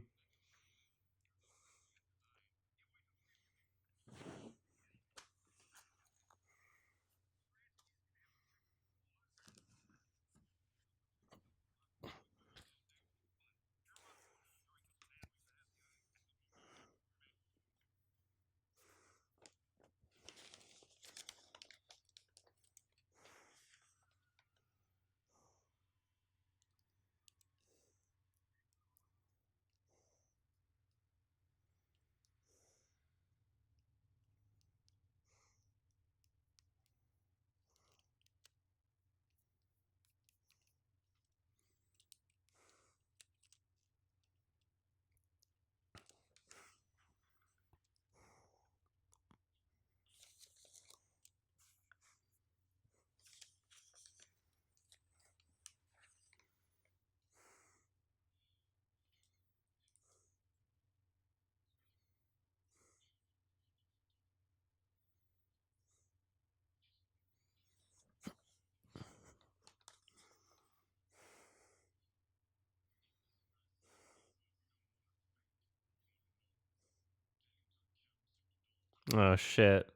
Oh shit.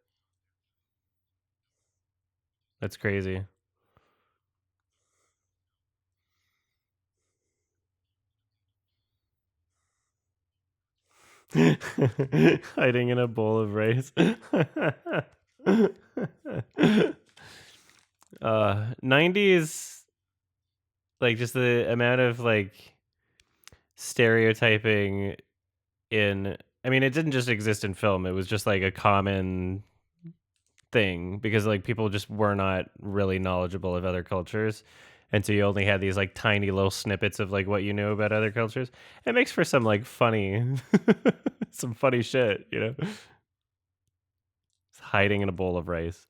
That's crazy. Hiding in a bowl of rice. 90s, like just the amount of like stereotyping in, I mean, it didn't just exist in film. It was just like a common thing because like people just were not really knowledgeable of other cultures. And so you only had these like tiny little snippets of like what you knew about other cultures. It makes for some like funny, some funny shit, you know? It's hiding in a bowl of rice.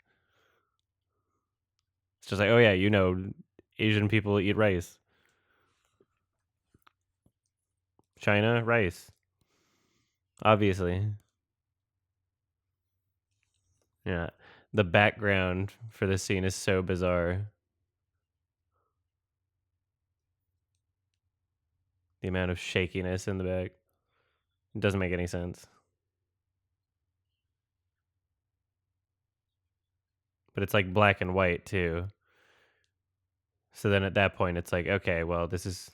It's just like, oh yeah, you know, Asian people eat rice. China, rice. Obviously. Yeah. The background for this scene is so bizarre. The amount of shakiness in the back. It doesn't make any sense. But it's like black and white too. So then at that point, it's like, okay, well, this is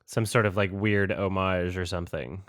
some sort of like weird homage or something.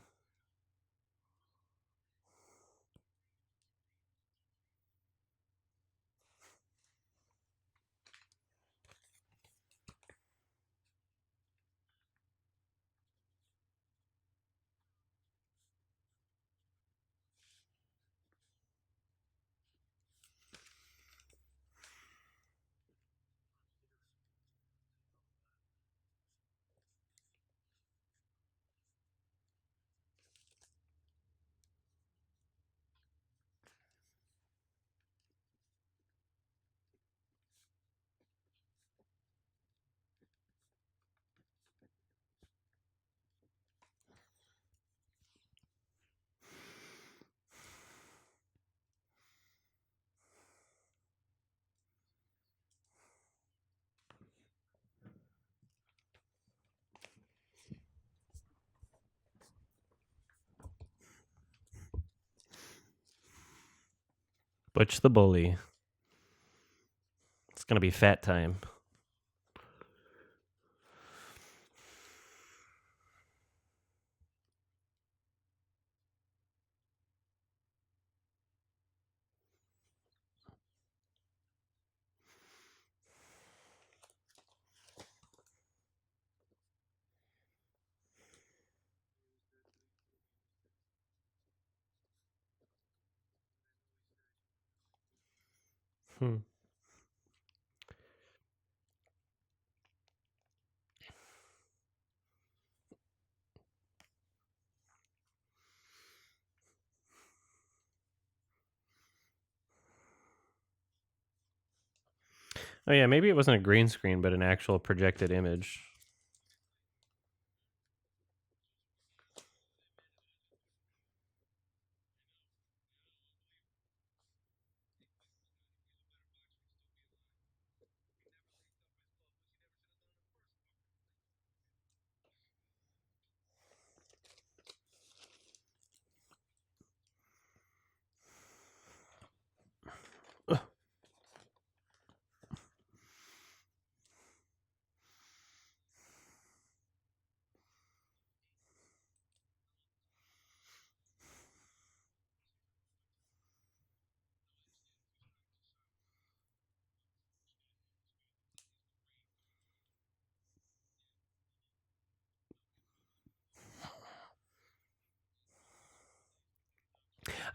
Butch the Bully. It's going to be fat time. Hmm. Oh yeah, maybe it wasn't a green screen, but an actual projected image.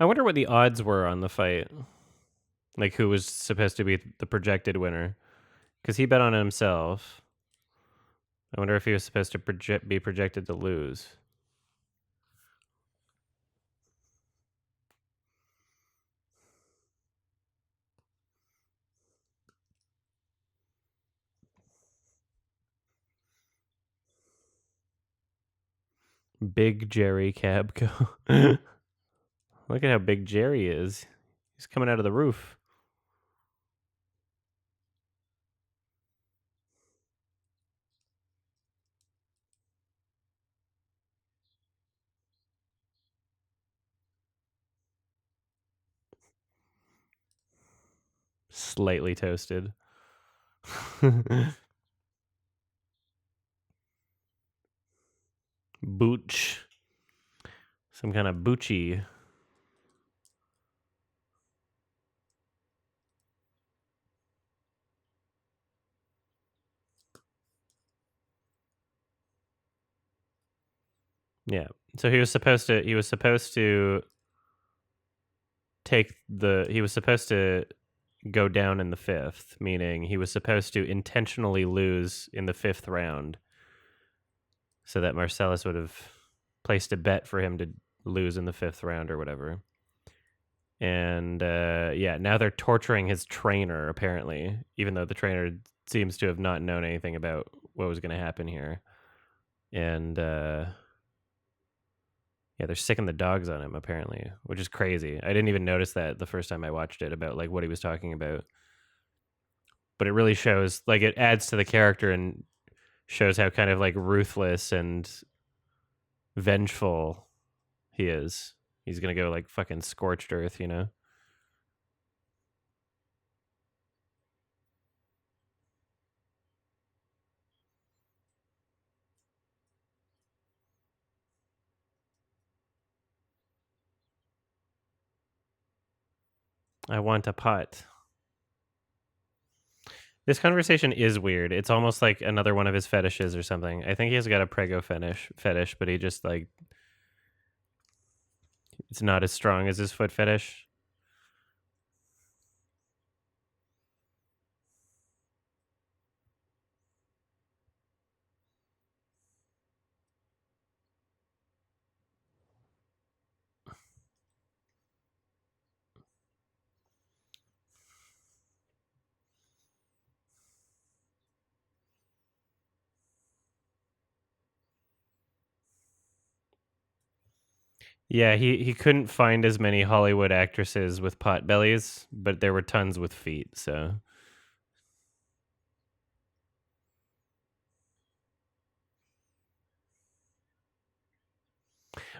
I wonder what the odds were on the fight. Like who was supposed to be the projected winner? Because he bet on himself. I wonder if he was supposed to be projected to lose. Big Jerry Cabco. Look at how big Jerry is. He's coming out of the roof. Slightly toasted. Butch. Some kind of Bucci. Yeah. So he was supposed to he was supposed to go down in the fifth, meaning he was supposed to intentionally lose in the fifth round so that Marcellus would have placed a bet for him to lose in the fifth round or whatever. And yeah, now they're torturing his trainer, apparently, even though the trainer seems to have not known anything about what was going to happen here. And yeah, they're sicking the dogs on him, apparently, which is crazy. I didn't even notice that the first time I watched it about like what he was talking about. But it really shows, like, it adds to the character and shows how kind of like ruthless and vengeful he is. He's gonna go like fucking scorched earth, you know? I want a pot. This conversation is weird. It's almost like another one of his fetishes or something. I think he's got a prego fetish, but he just like it's not as strong as his foot fetish. Yeah, he couldn't find as many Hollywood actresses with pot bellies, but there were tons with feet, so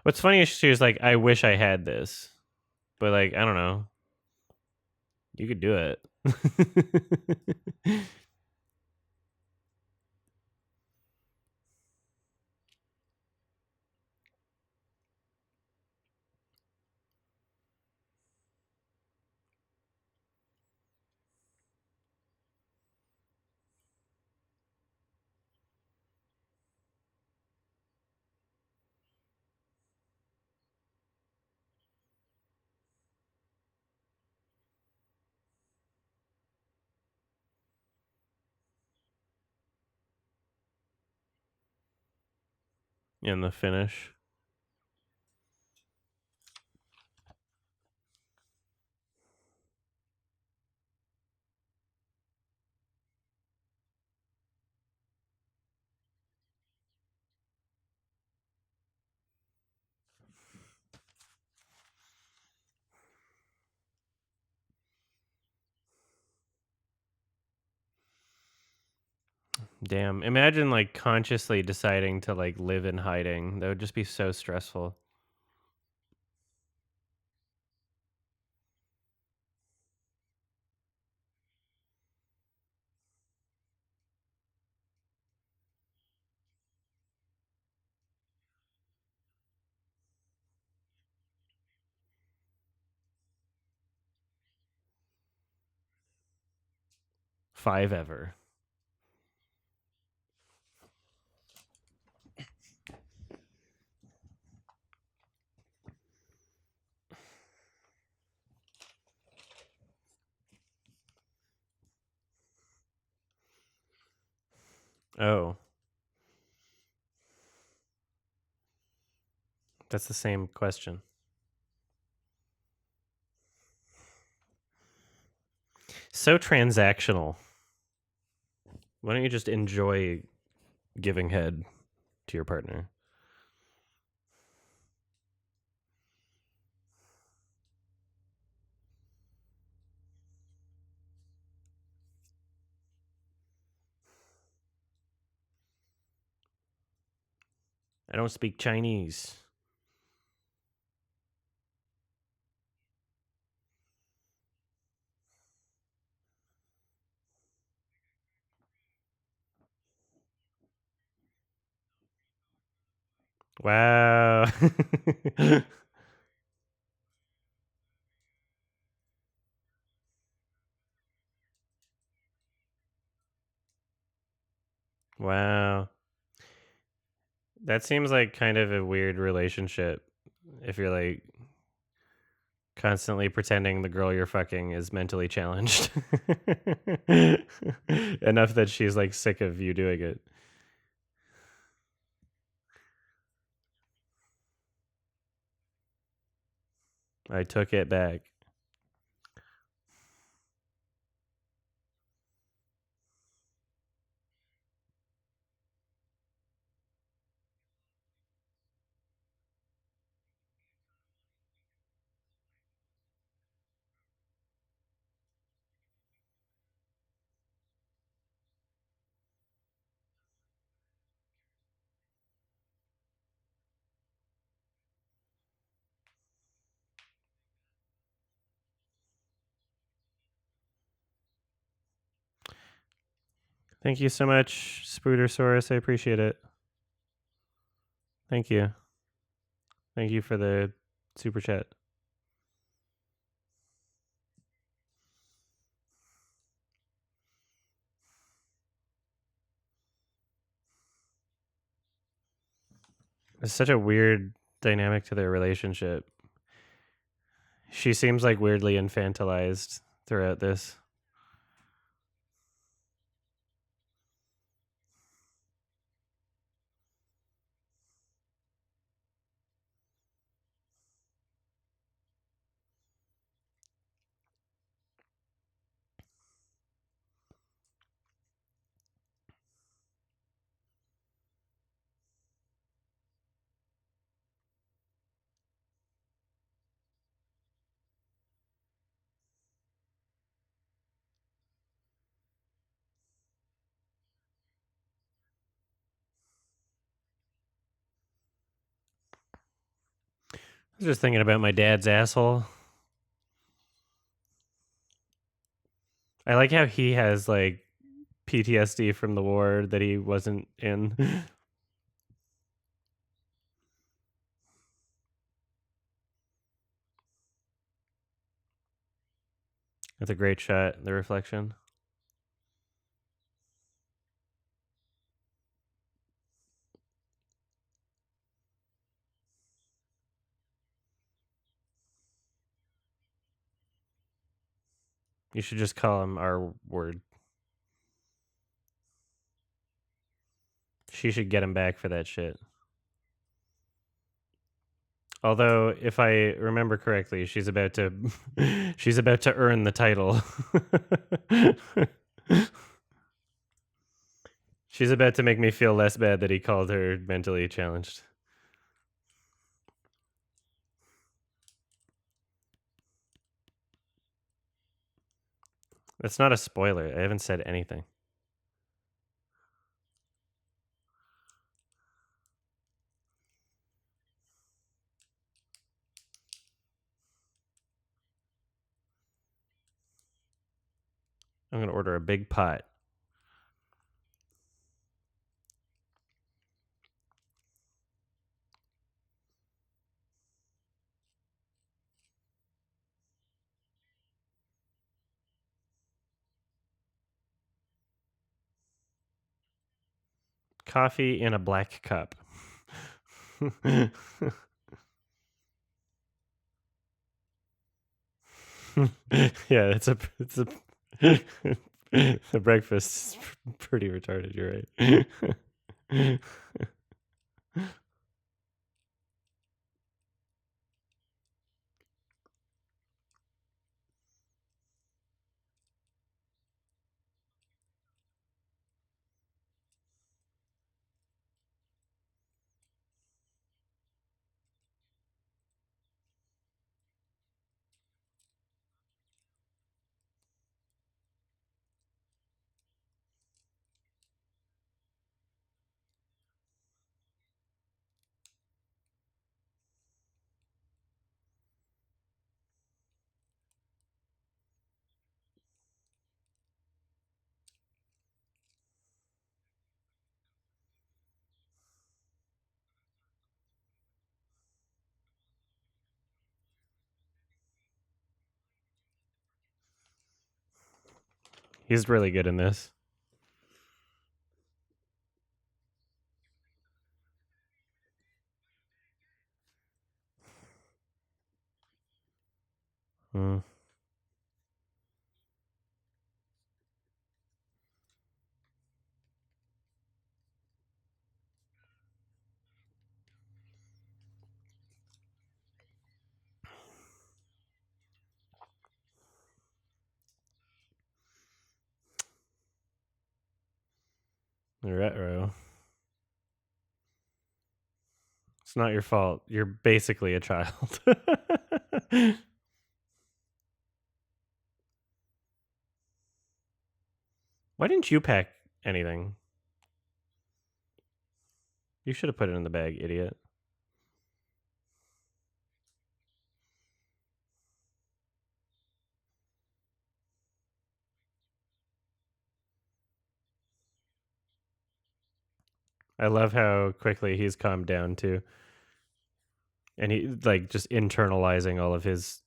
what's funny is she was like, I wish I had this. But like, I don't know. You could do it. in the finish. Damn. Imagine like consciously deciding to like live in hiding. That would just be so stressful. Five ever. Oh, that's the same question. So transactional. Why don't you just enjoy giving head to your partner? I don't speak Chinese. Wow. Wow. That seems like kind of a weird relationship if you're like constantly pretending the girl you're fucking is mentally challenged enough that she's like sick of you doing it. I took it back. Thank you so much, Spoodersaurus. I appreciate it. Thank you. Thank you for the super chat. It's such a weird dynamic to their relationship. She seems like weirdly infantilized throughout this. I was just thinking about my dad's asshole. I like how he has like PTSD from the war that he wasn't in. That's a great shot, the reflection. You should just call him our word. She should get him back for that shit. Although, if I remember correctly, she's about to she's about to earn the title. She's about to make me feel less bad that he called her mentally challenged. That's not a spoiler. I haven't said anything. I'm going to order a big pot. Coffee in a black cup. Yeah, it's a the breakfast is pretty retarded. You're right. He's really good in this. Mm. Retro. It's not your fault. You're basically a child. Why didn't you pack anything? You should have put it in the bag, idiot. I love how quickly he's calmed down too. And he like just internalizing all of his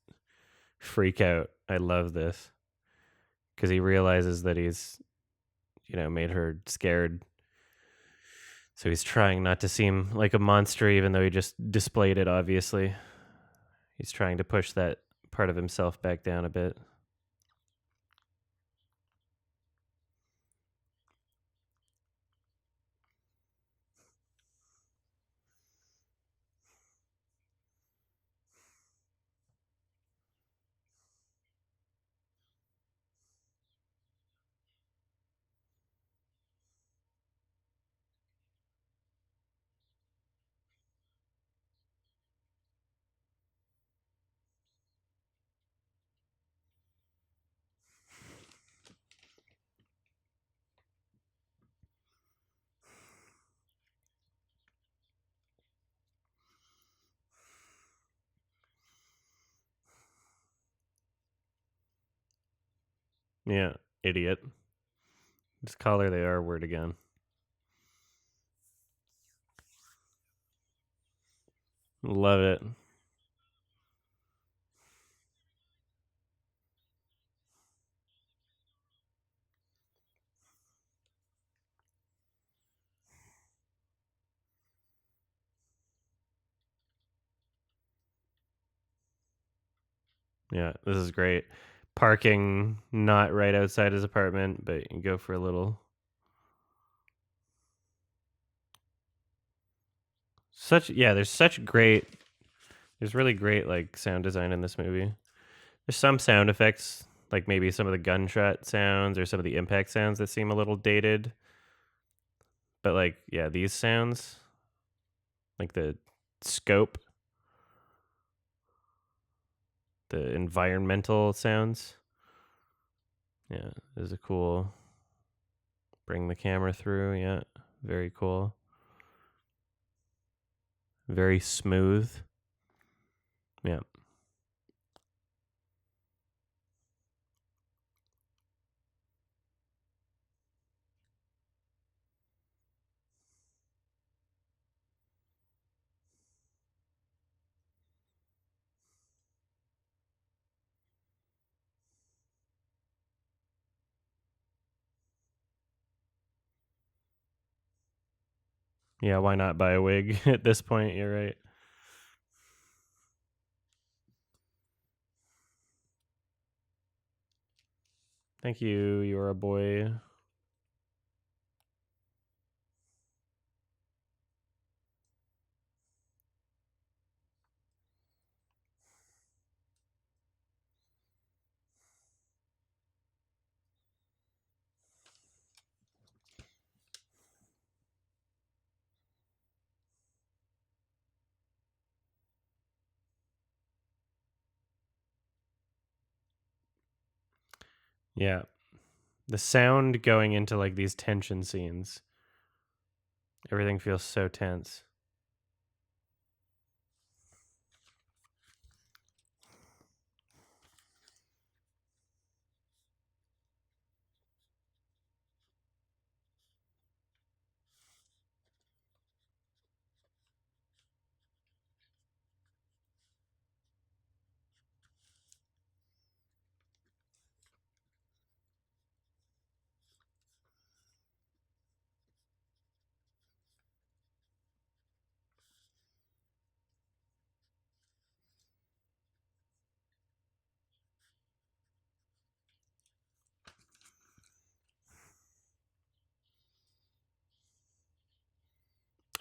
freak out. I love this. Because he realizes that he's, made her scared. So he's trying not to seem like a monster, even though he just displayed it, obviously. He's trying to push that part of himself back down a bit. Yeah, idiot. Just call her the R word again. Love it. Yeah, this is great. Parking not right outside his apartment, but you go for a little. There's such great There's really great like sound design in this movie. There's some sound effects, like maybe some of the gunshot sounds or some of the impact sounds that seem a little dated. But like, yeah, these sounds, like the scope, the environmental sounds. Yeah, is a cool. Bring the camera through. Yeah, very cool. Very smooth. Yeah. Yeah, why not buy a wig at this point? You're right. Thank you. You're a boy. Yeah. The sound going into like these tension scenes. Everything feels so tense.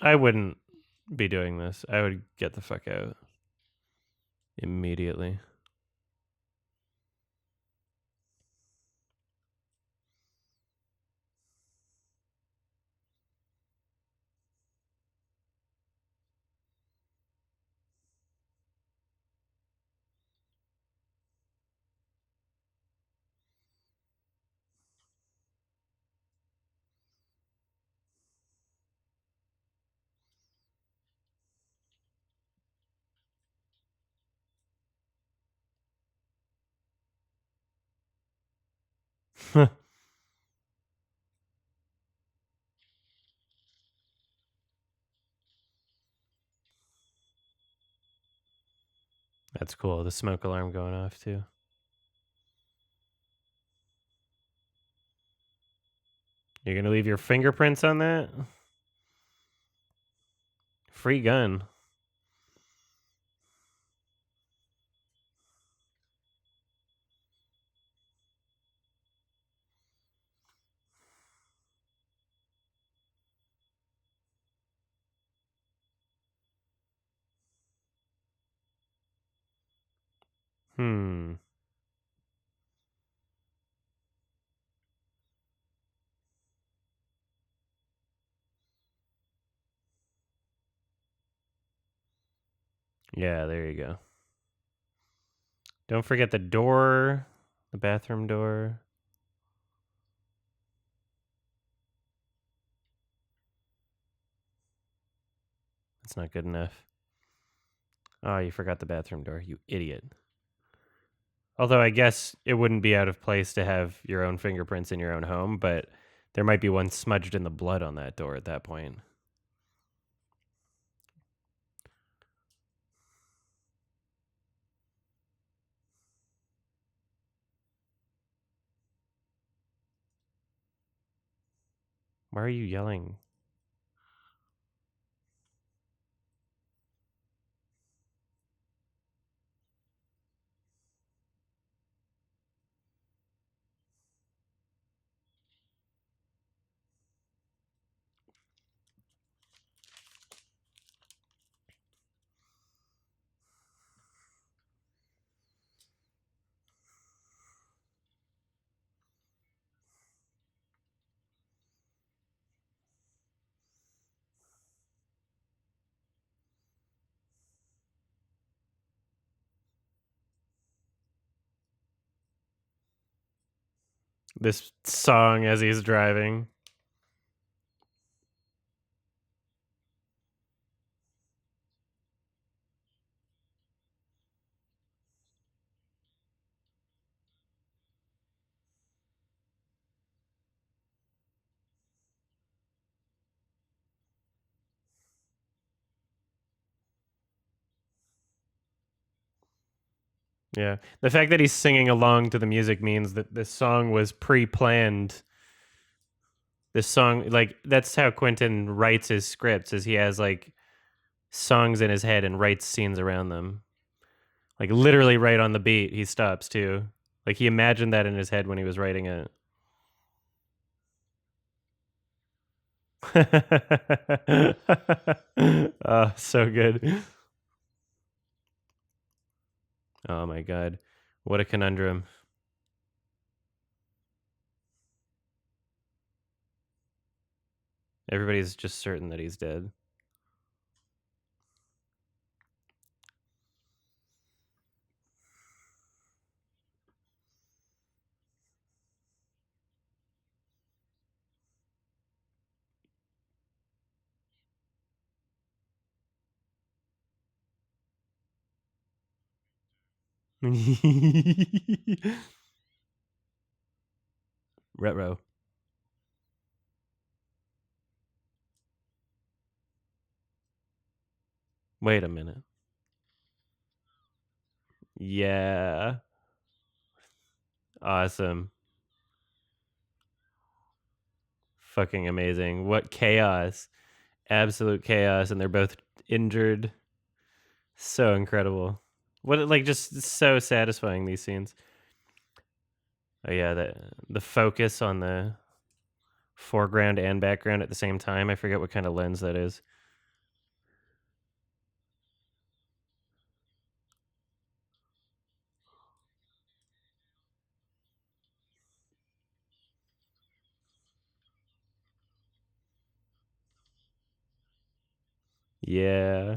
I wouldn't be doing this. I would get the fuck out immediately. That's cool. The smoke alarm going off too. You're gonna leave your fingerprints on that? Free gun. Hmm. Yeah, there you go. Don't forget the door, the bathroom door. That's not good enough. Oh, you forgot the bathroom door, you idiot. Although I guess it wouldn't be out of place to have your own fingerprints in your own home, but there might be one smudged in the blood on that door at that point. Why are you yelling? This song as he's driving. Yeah. The fact that he's singing along to the music means that this song was pre-planned. This song, like, that's how Quentin writes his scripts, is he has like songs in his head and writes scenes around them. Like literally right on the beat, he stops too. Like he imagined that in his head when he was writing it. Oh, so good. Oh my god. What a conundrum. Everybody's just certain that he's dead. Retro. Wait a minute. Yeah. Awesome. Fucking amazing. What chaos. Absolute chaos. And they're both injured. So incredible. What, like, just so satisfying, these scenes. Oh yeah, the focus on the foreground and background at the same time. I forget what kind of lens that is. Yeah.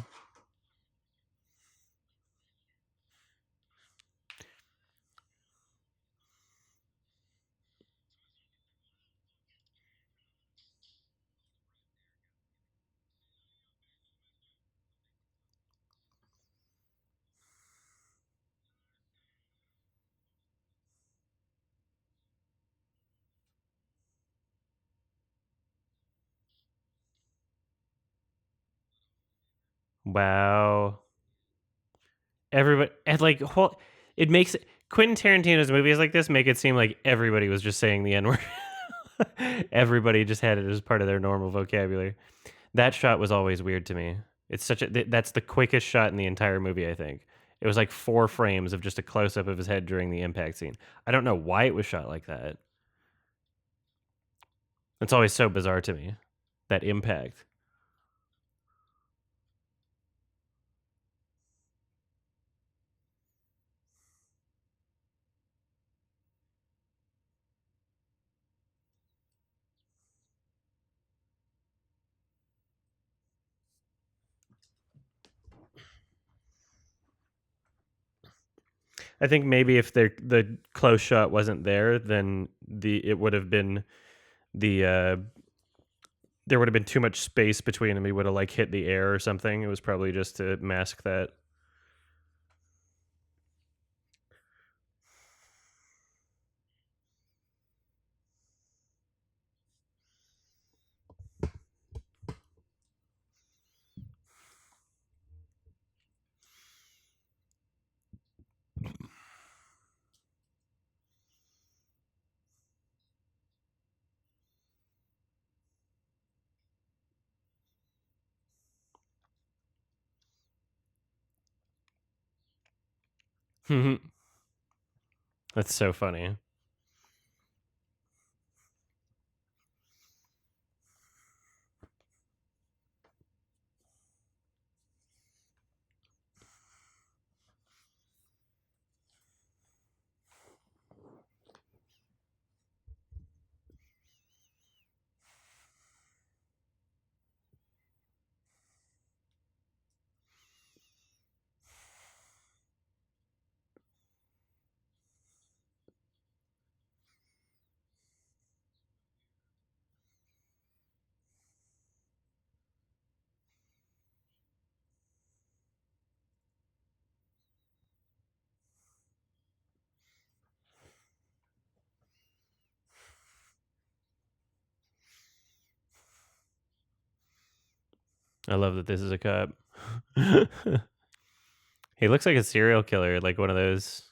Wow. Everybody and like whole it makes Quentin Tarantino's movies like this make it seem like everybody was just saying the N-word. Everybody just had it as part of their normal vocabulary. That shot was always weird to me. It's such a that's the quickest shot in the entire movie, I think. It was like 4 frames of just a close up of his head during the impact scene. I don't know why it was shot like that. It's always so bizarre to me. That impact. I think maybe if the close shot wasn't there, then it would have been the there would have been too much space between them. He would have like hit the air or something. It was probably just to mask that. That's so funny. I love that this is a cop. He looks like a serial killer, like one of those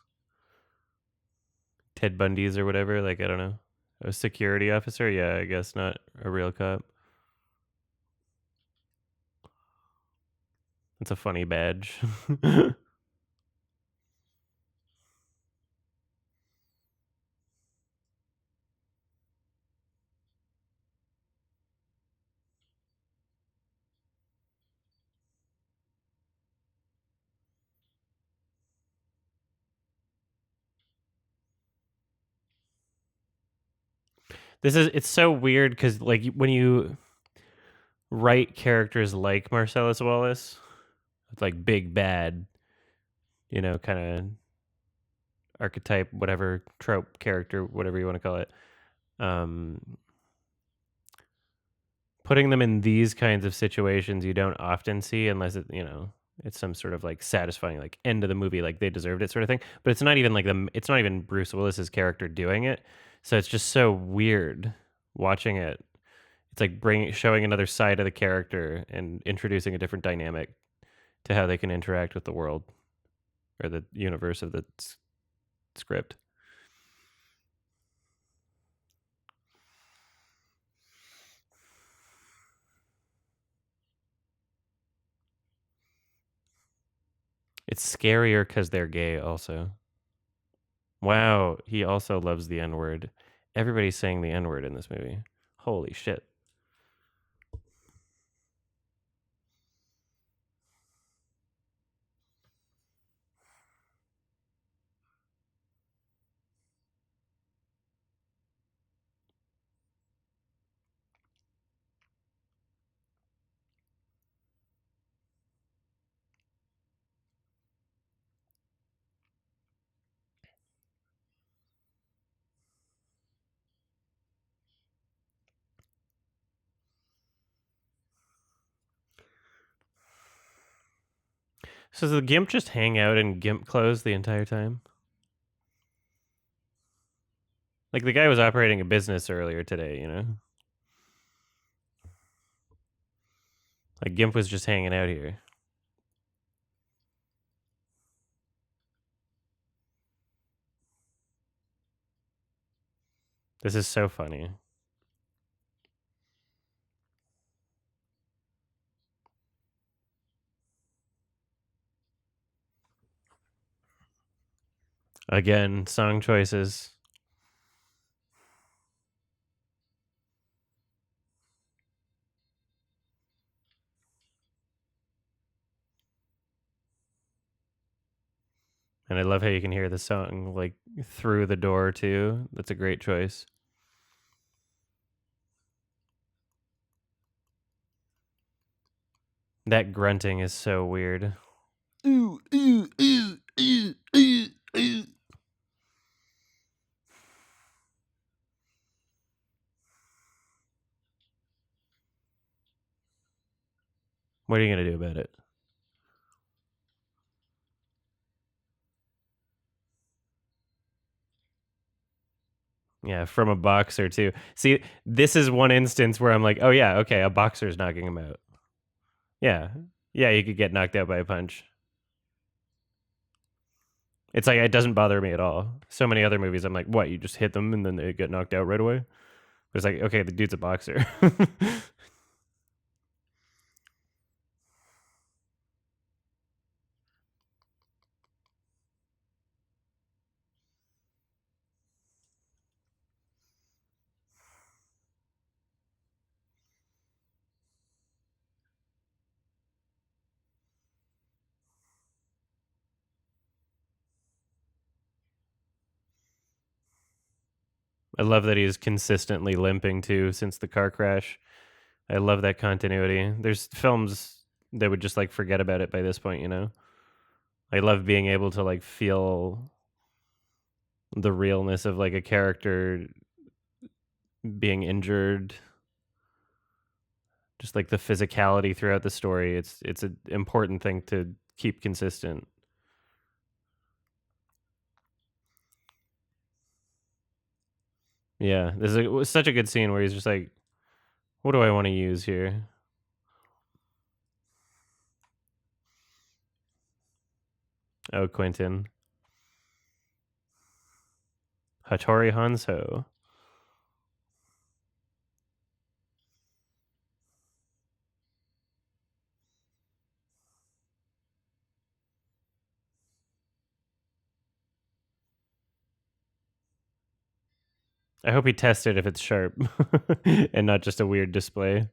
Ted Bundys or whatever. Like, I don't know. A security officer? Yeah, I guess not a real cop. It's a funny badge. It's so weird because, like, when you write characters like Marcellus Wallace, it's like big bad, kind of archetype, whatever, trope character, whatever you want to call it. Um, Putting them in these kinds of situations you don't often see unless it's some sort of like satisfying like end of the movie, like they deserved it sort of thing. But it's not even like it's not even Bruce Willis's character doing it. So it's just so weird watching it. It's like showing another side of the character and introducing a different dynamic to how they can interact with the world or the universe of the script. It's scarier because they're gay also. Wow, he also loves the N-word. Everybody's saying the N-word in this movie. Holy shit. So does the Gimp just hang out in Gimp clothes the entire time? Like the guy was operating a business earlier today. Like Gimp was just hanging out here. This is so funny. Again, song choices. And I love how you can hear the song like through the door too. That's a great choice. That grunting is so weird. Ooh, ooh, ooh, ooh, ooh, ooh. What are you gonna do about it? Yeah, from a boxer too. See, this is one instance where I'm like, oh yeah, okay, a boxer's knocking him out. Yeah. Yeah, you could get knocked out by a punch. It's like it doesn't bother me at all. So many other movies, I'm like, what? You just hit them and then they get knocked out right away. But it's like, okay, the dude's a boxer. I love that he's consistently limping too since the car crash. I love that continuity. There's films that would just like forget about it by this point. I love being able to like feel the realness of like a character being injured, just like the physicality throughout the story. It's an important thing to keep consistent. Yeah, it was such a good scene where he's just like, "What do I want to use here?" Oh, Quentin. Hattori Hanzo. I hope he tested if it's sharp and not just a weird display.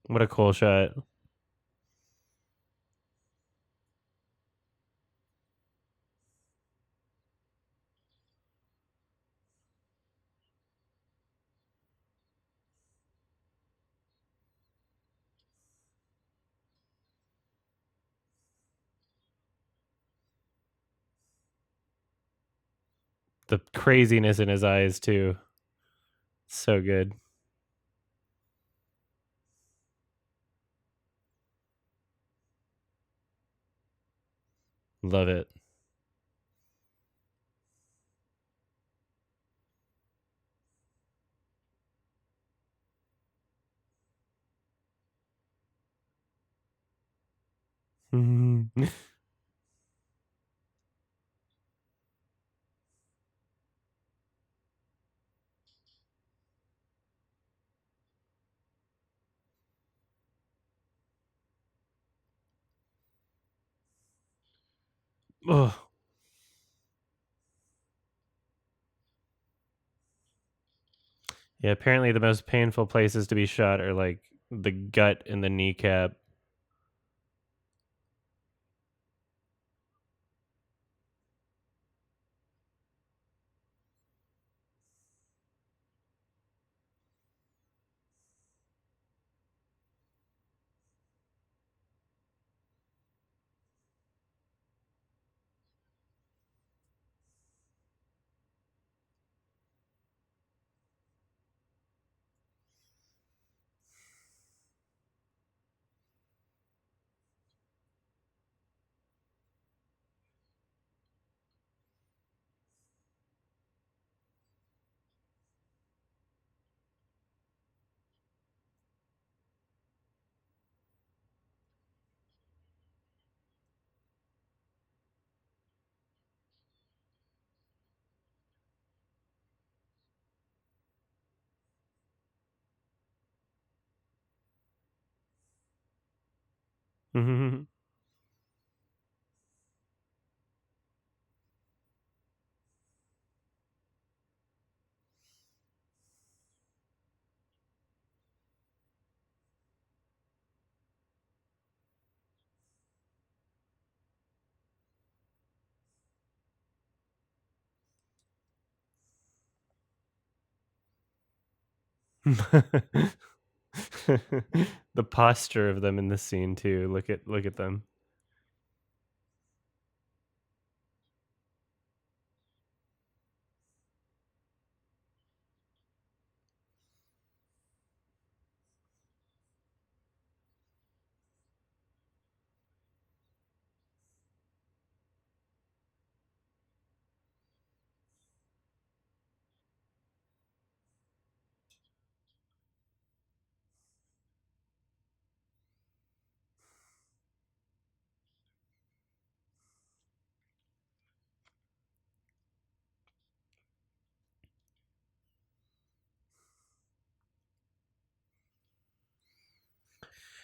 What a cool shot. The craziness in his eyes, too. So good. Love it. Oh, yeah. Apparently, the most painful places to be shot are like the gut and the kneecap. The posture of them in the scene too. Look at them.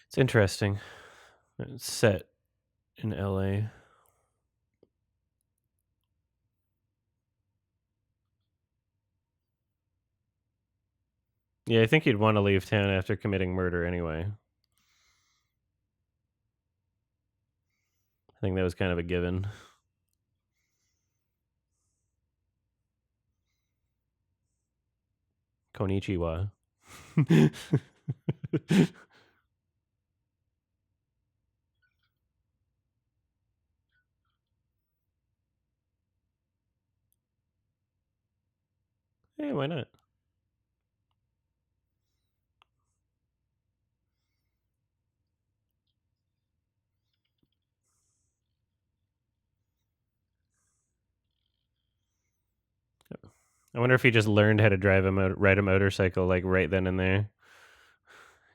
It's interesting. It's set in L.A. Yeah, I think you'd want to leave town after committing murder anyway. I think that was kind of a given. Konnichiwa. Hey, why not? I wonder if he just learned how to ride a motorcycle like right then and there.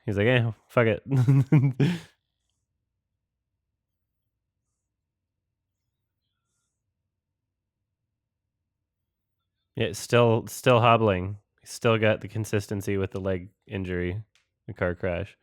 He's like, fuck it. Yeah, still hobbling. He's still got the consistency with the leg injury, the car crash.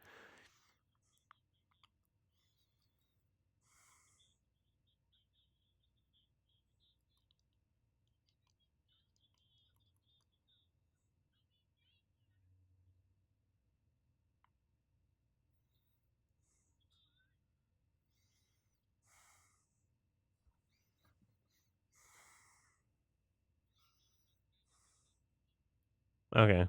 Okay.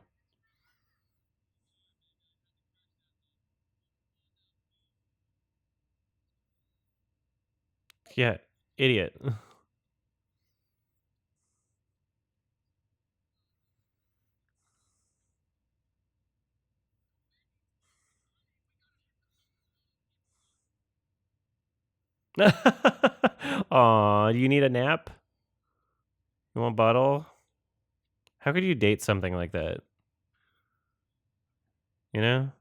Yeah, idiot. Aw, do you need a nap? You want a bottle? How could you date something like that? You know?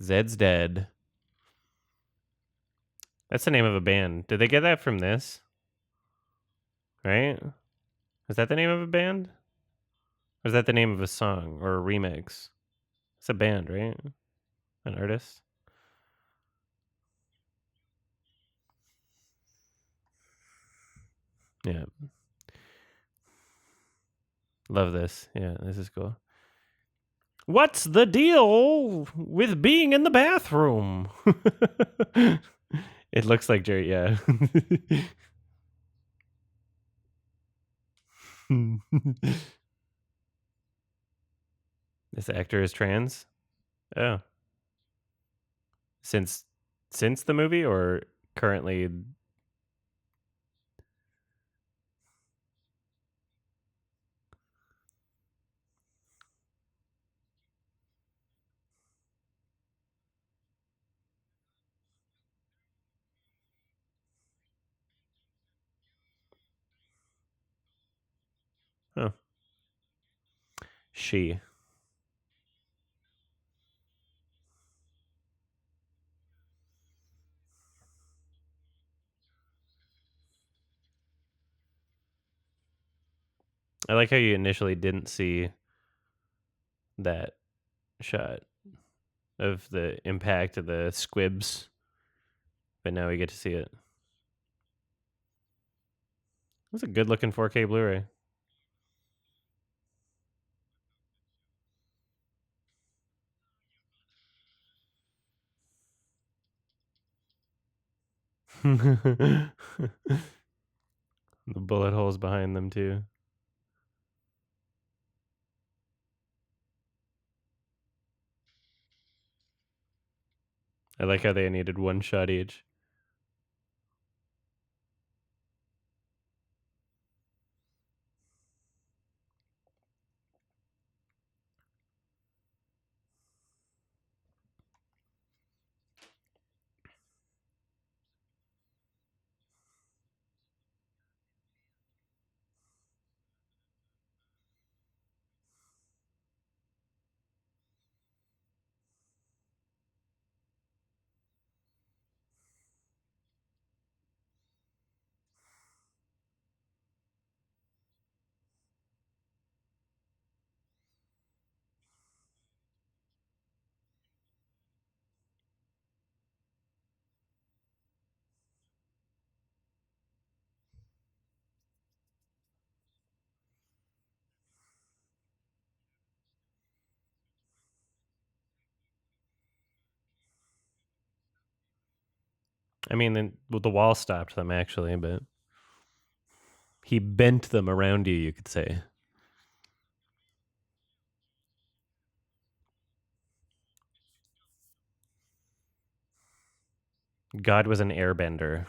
Zed's dead. That's the name of a band. Did they get that from this? Right? Is that the name of a band? Or is that the name of a song or a remix? It's a band, right? An artist? Yeah. Love this. Yeah, this is cool. What's the deal with being in the bathroom? It looks like Jerry, yeah. This actor is trans? Oh. Since the movie or currently? Oh. She. I like how you initially didn't see that shot of the impact of the squibs, but now we get to see it. It's a good looking 4K Blu-ray. The bullet holes behind them too. I like how they needed one shot each. I mean, the wall stopped them actually, but he bent them around you. You could say. God was an airbender.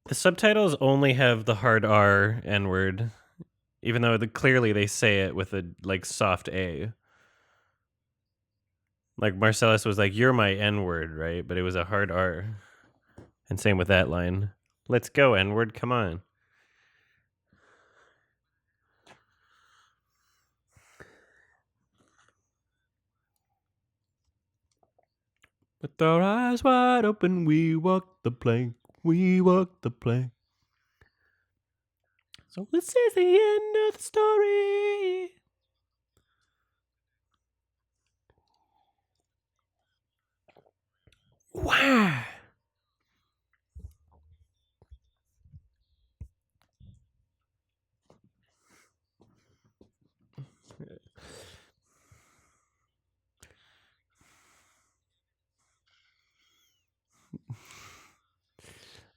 The subtitles only have the hard R N word, even though clearly they say it with a like soft A. Like Marcellus was like, "You're my N word," right? But it was a hard R. And same with that line. Let's go, N word. Come on. With our eyes wide open, we walk the plank. We walk the plank. So this is the end of the story. Wow.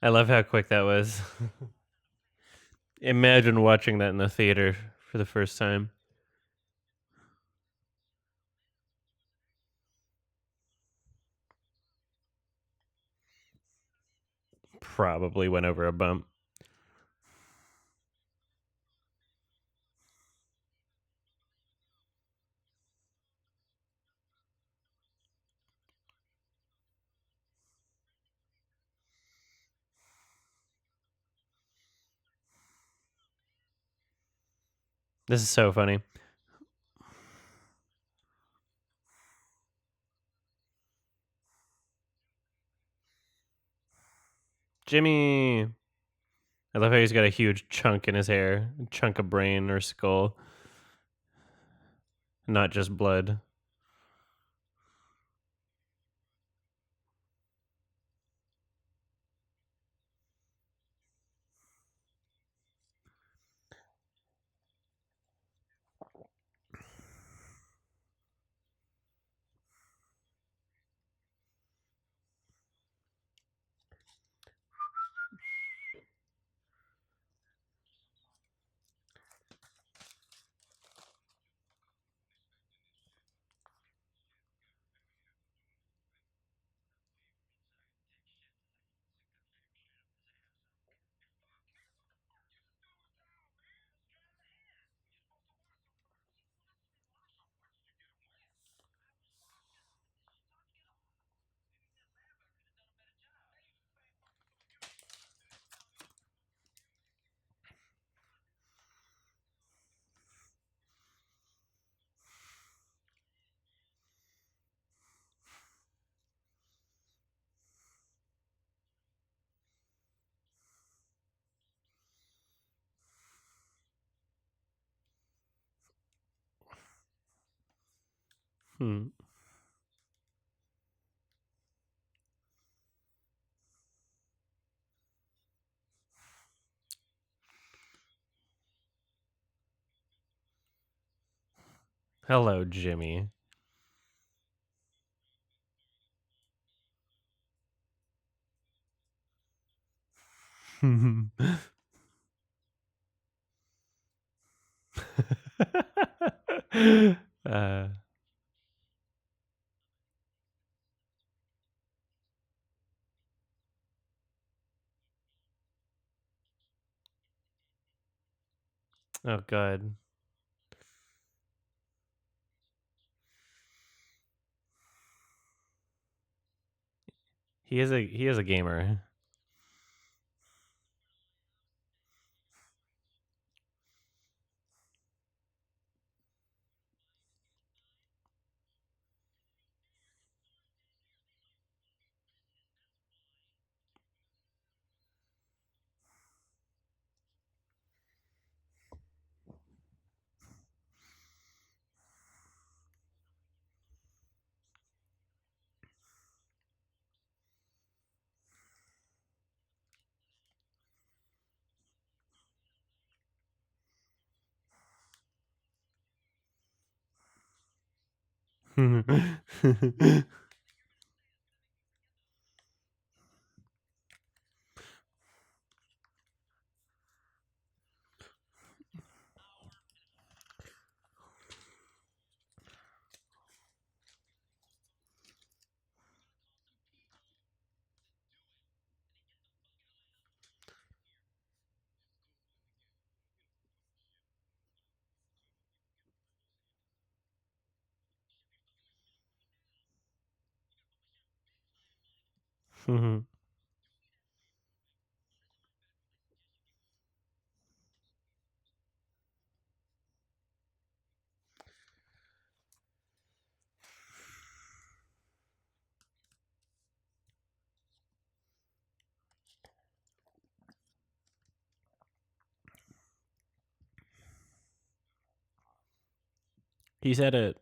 I love how quick that was. Imagine watching that in the theater for the first time. Probably went over a bump. This is so funny. Jimmy. I love how he's got a huge chunk in his hair, a chunk of brain or skull, not just blood. Hmm. Hello, Jimmy. uh, oh God, he is a gamer. He said it.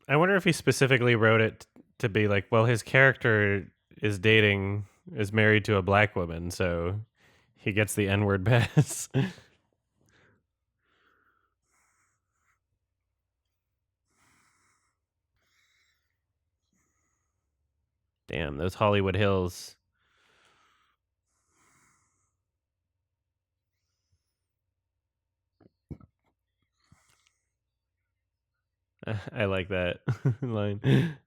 I wonder if he specifically wrote it to be like, well, his character is married to a black woman, so he gets the N-word pass. Damn, those Hollywood Hills. I like that line.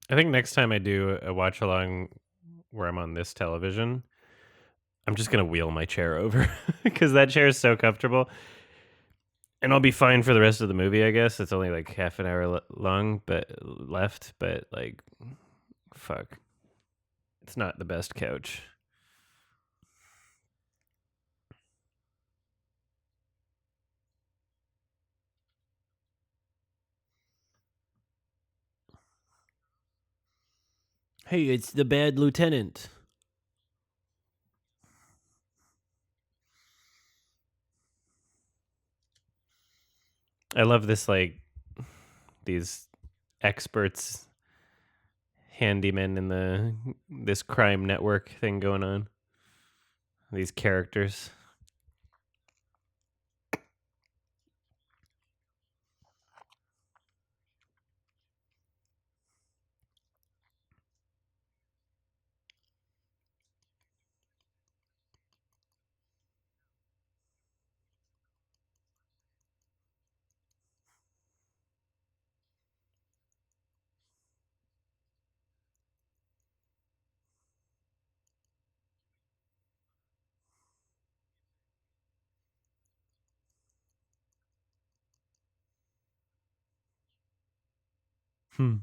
I think next time I do a watch along where I'm on this television, I'm just gonna wheel my chair over because that chair is so comfortable, and I'll be fine for the rest of the movie. I guess it's only like half an hour long, but left. But like, fuck, it's not the best couch. Hey, it's the bad lieutenant. I love this, like, these experts, handymen in this crime network thing going on. These characters. Hmm.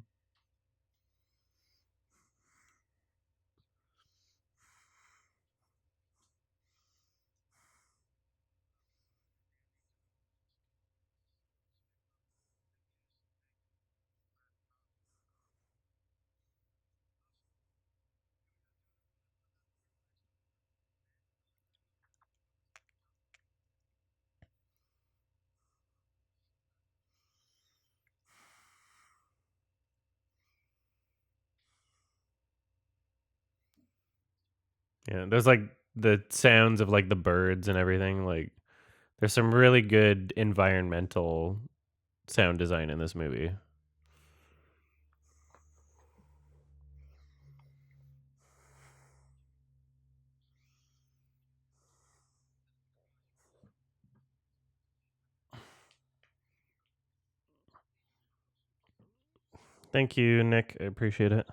Yeah, there's like the sounds of like the birds and everything. Like, there's some really good environmental sound design in this movie. Thank you, Nick. I appreciate it.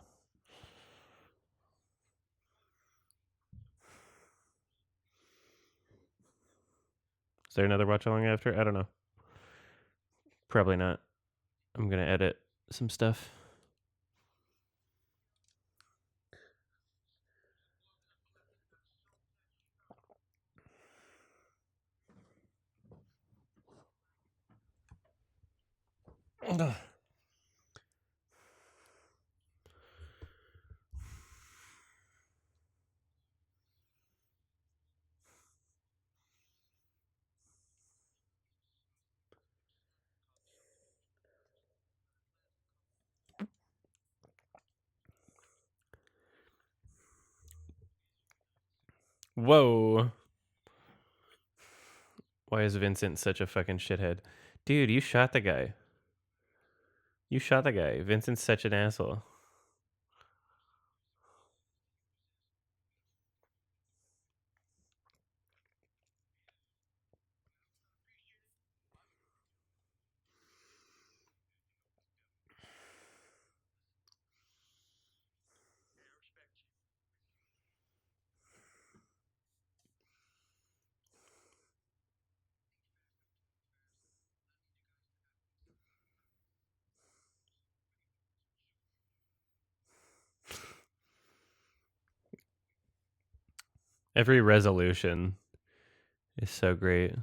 Is there another watch along after? I don't know. Probably not. I'm gonna edit some stuff. Whoa. Why is Vincent such a fucking shithead? Dude, you shot the guy. You shot the guy. Vincent's such an asshole. Every resolution is so great.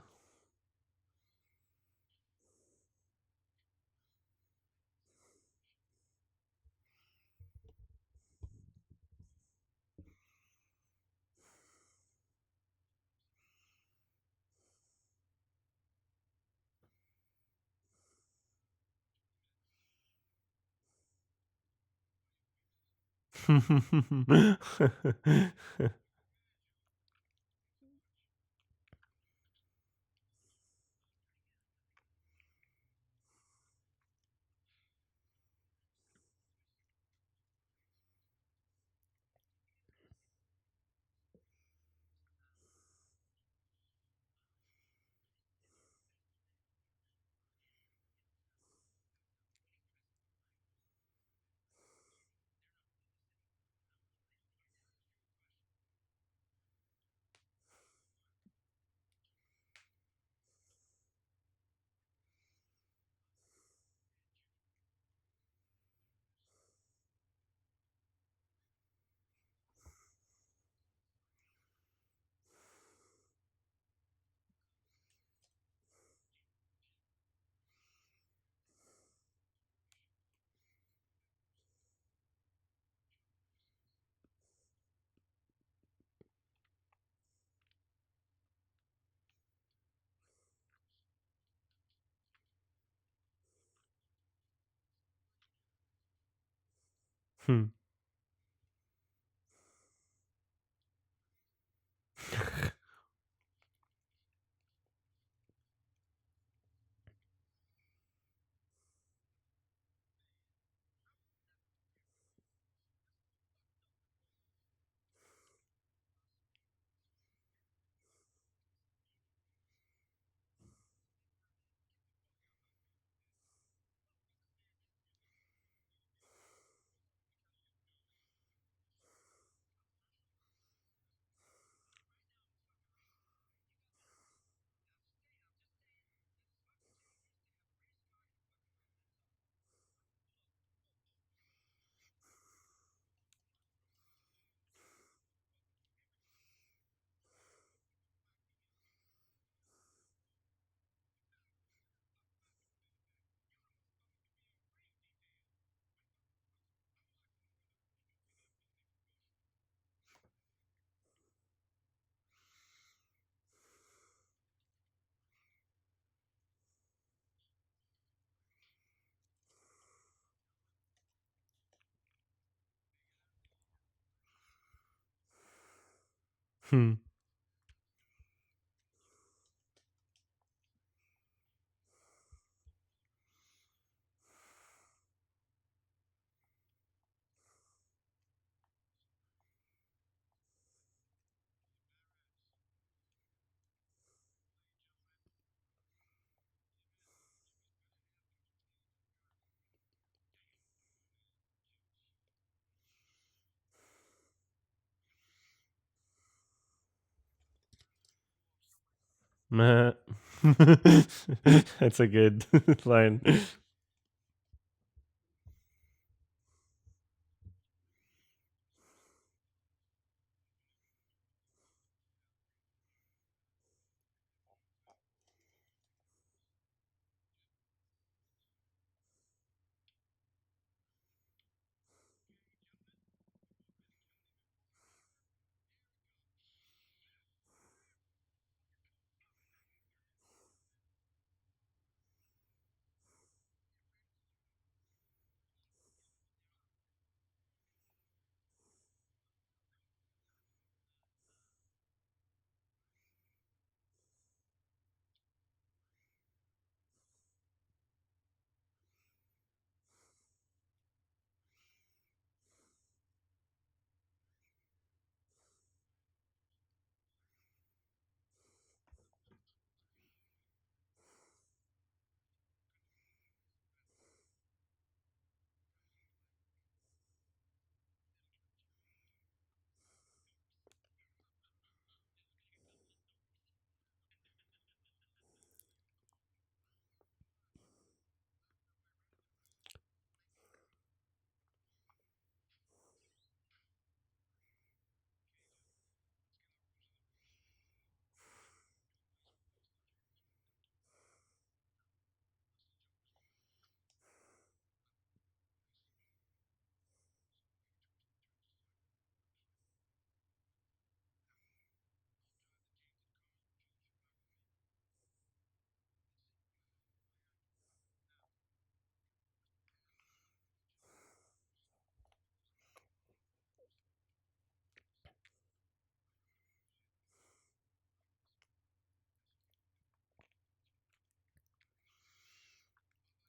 Hmm. Hmm. Meh. That's a good line.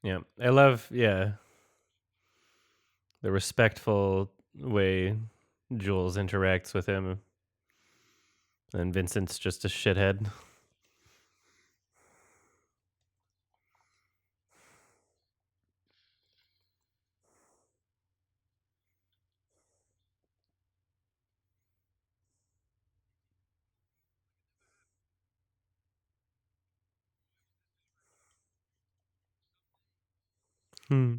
Yeah, I love the respectful way Jules interacts with him, and Vincent's just a shithead. Hmm.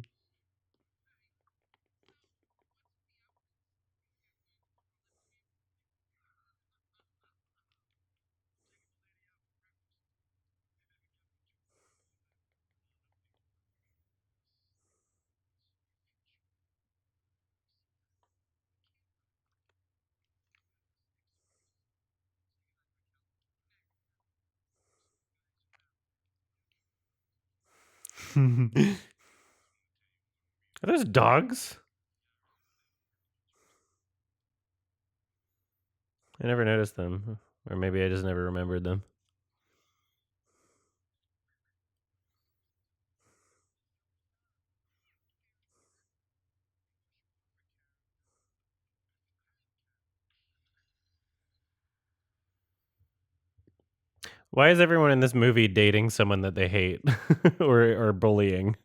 Are those dogs? I never noticed them, or maybe I just never remembered them. Why is everyone in this movie dating someone that they hate or bullying?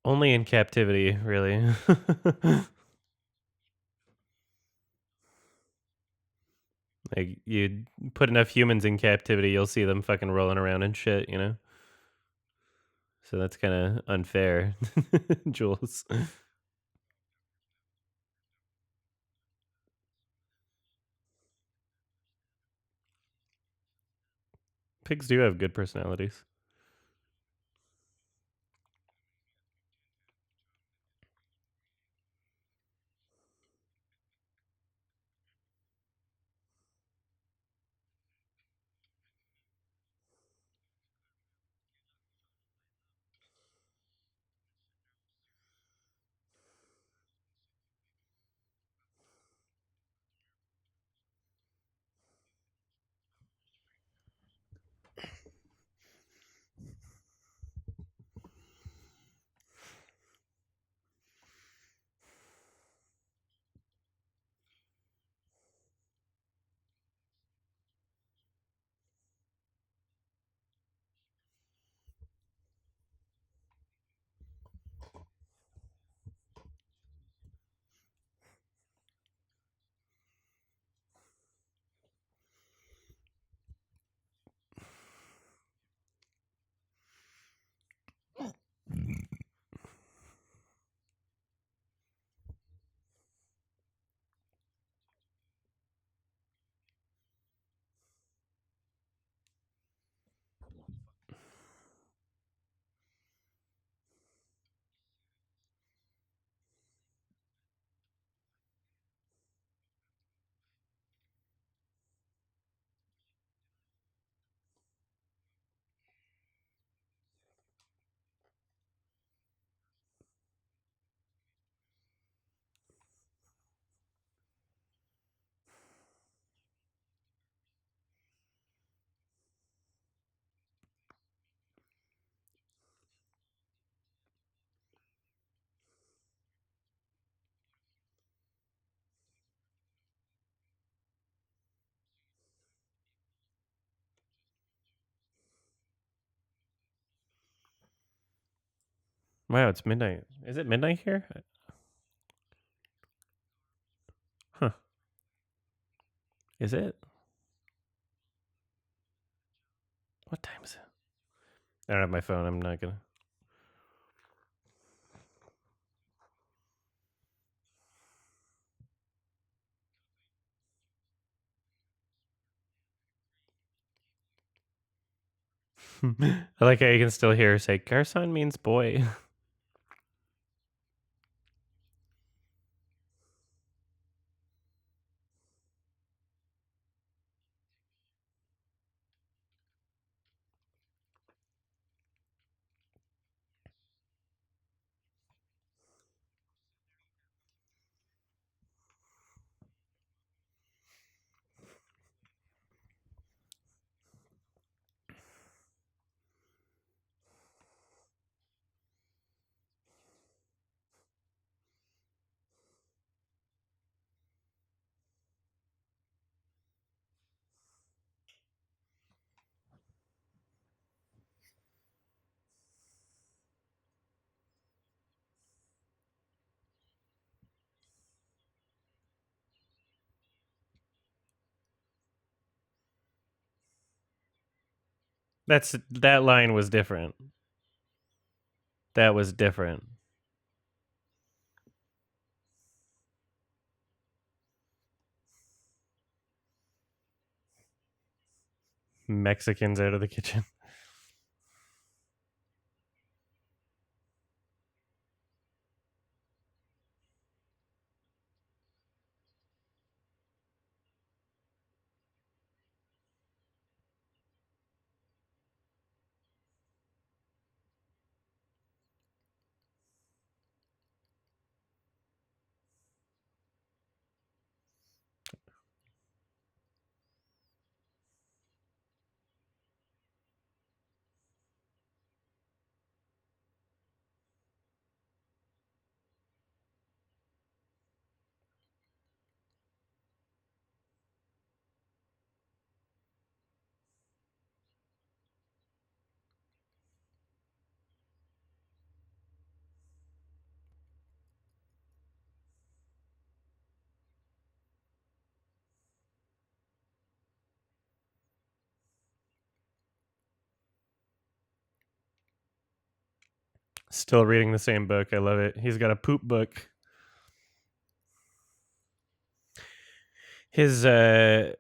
Only in captivity, really. Like you put enough humans in captivity, you'll see them fucking rolling around and shit, you know. So that's kind of unfair, Jules. Pigs do have good personalities. Wow, it's midnight. Is it midnight here? Huh. Is it? What time is it? I don't have my phone. I'm not gonna. I like how you can still hear her say Garcon means boy. That line was different. That was different. Mexicans out of the kitchen. Still reading the same book. I love it. He's got a poop book. His the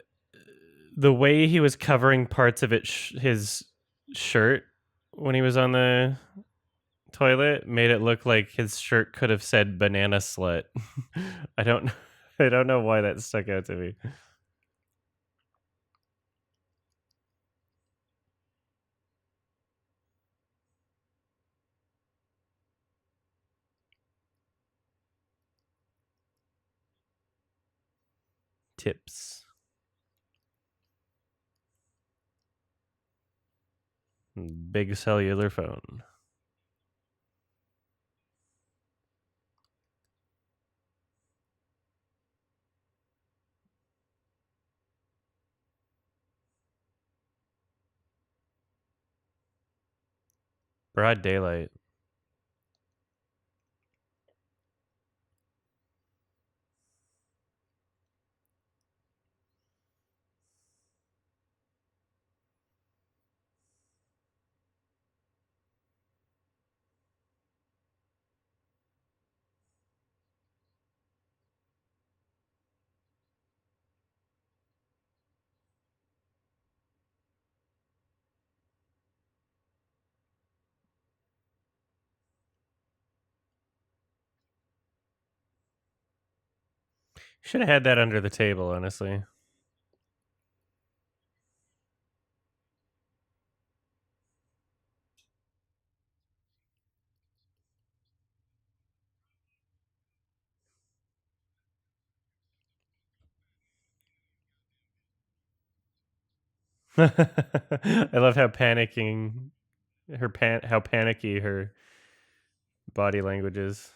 way he was covering parts of his shirt when he was on the toilet made it look like his shirt could have said banana slut. I don't I don't know why that stuck out to me. Tips. Big cellular phone. Broad daylight. Should have had that under the table, honestly. I love how panicking how panicky her body language is.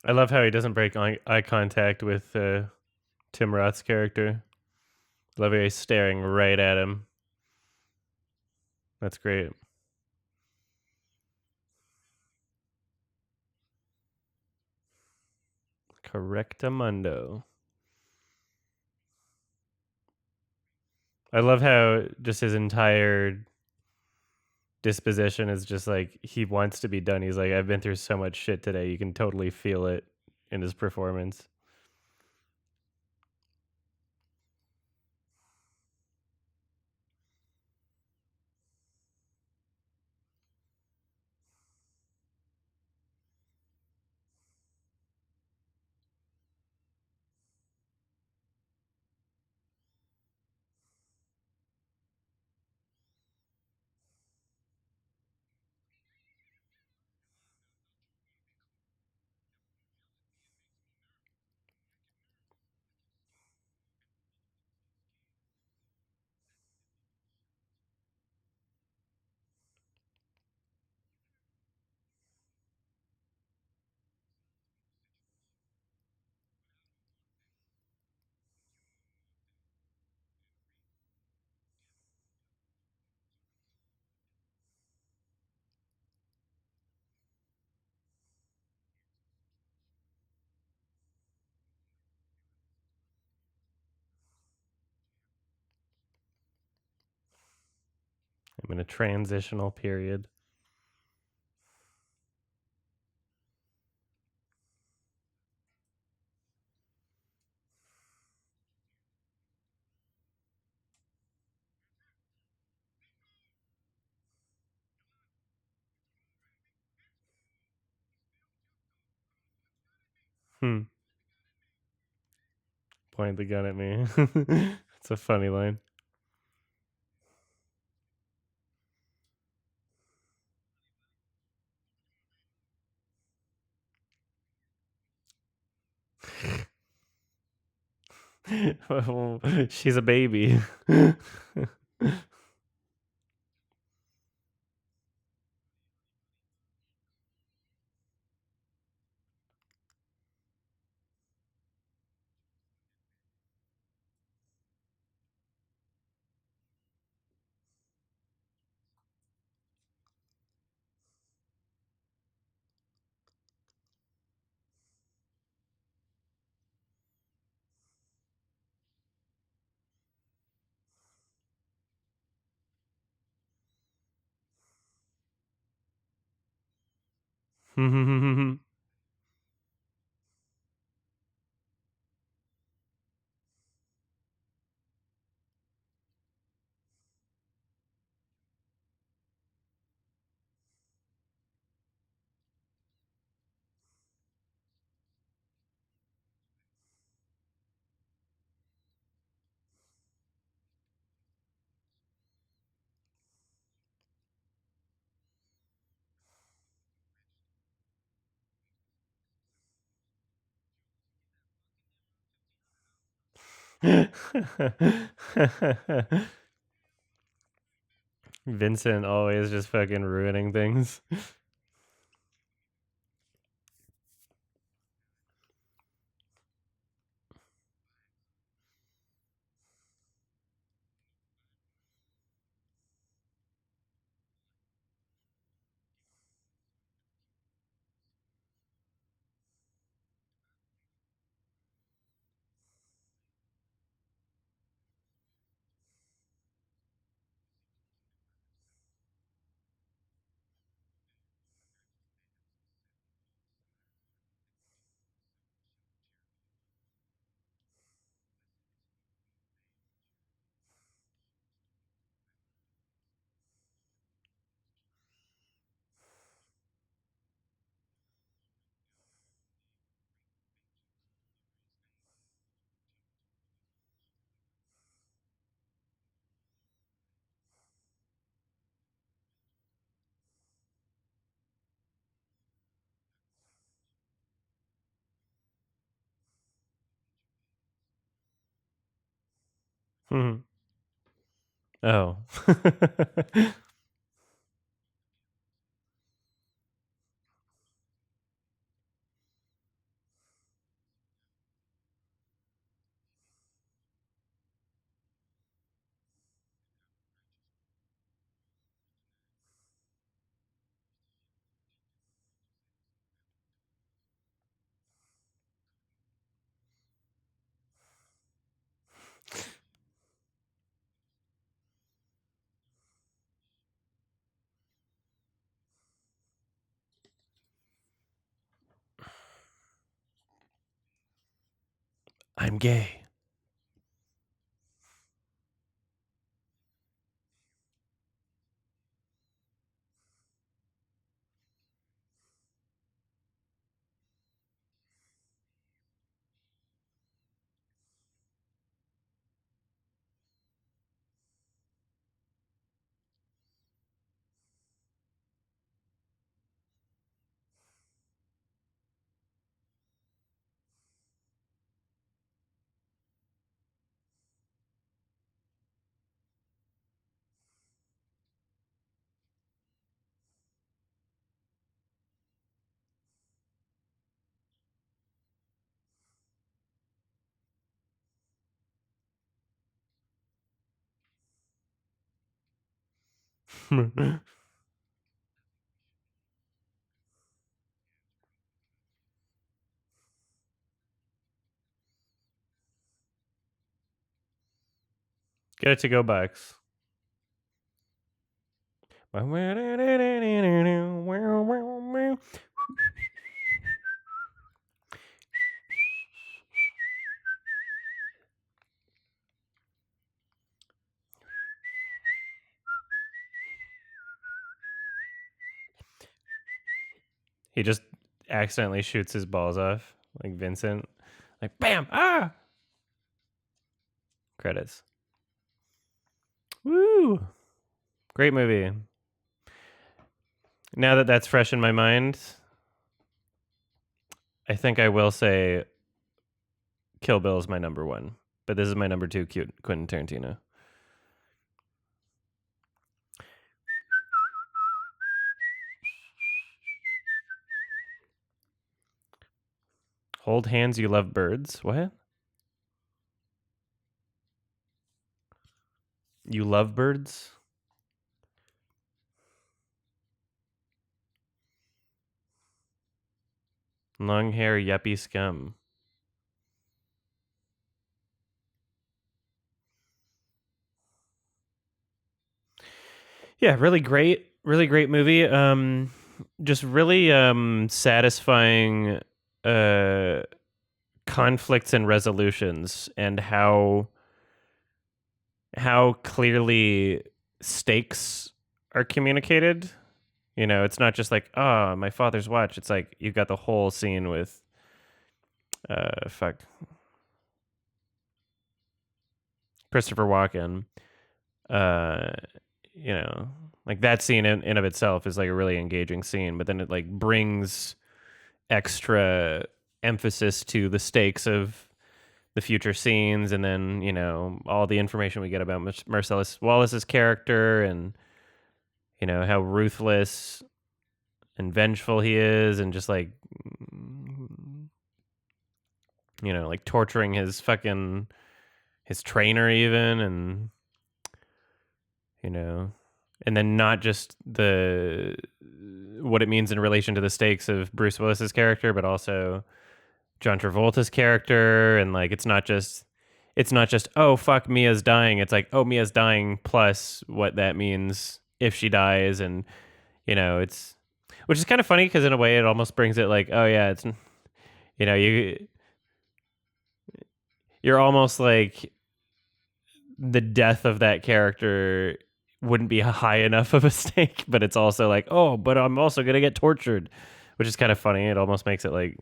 I love how he doesn't break eye contact with Tim Roth's character. I love how he's staring right at him. That's great. Correctamundo. I love how just his entire disposition is just like he wants to be done. He's like, I've been through so much shit today. You can totally feel it in his performance. I'm in a transitional period. Point the gun at me. It's a funny line. She's a baby. Vincent always just fucking ruining things. Oh. I'm gay. Get it to go box. He just accidentally shoots his balls off, like Vincent. Like, bam! Ah! Credits. Woo! Great movie. Now that that's fresh in my mind, I think I will say Kill Bill is my number one. But this is my number two, Quentin Tarantino. Hold hands, you love birds. What? You love birds? Long hair, yuppie scum. Yeah, really great movie. Just really satisfying conflicts and resolutions, and how clearly stakes are communicated. You know, it's not just like, oh, my father's watch. It's like you got the whole scene with fuck, Christopher Walken. Uh, you know, like that scene in of itself is like a really engaging scene, but then it like brings extra emphasis to the stakes of the future scenes, and then, you know, all the information we get about Marcellus Wallace's character, and, you know, how ruthless and vengeful he is, and just like, you know, like torturing his trainer even, and, you know, and then not just what it means in relation to the stakes of Bruce Willis's character, but also John Travolta's character. And like, it's not just, oh fuck, Mia's dying. It's like, oh, Mia's dying plus what that means if she dies. And, you know, it's, which is kind of funny because in a way it almost brings it like, oh yeah, it's, you know, you're almost like, the death of that character wouldn't be high enough of a stake, but it's also like, oh, but I'm also gonna get tortured, which is kind of funny. It almost makes it like,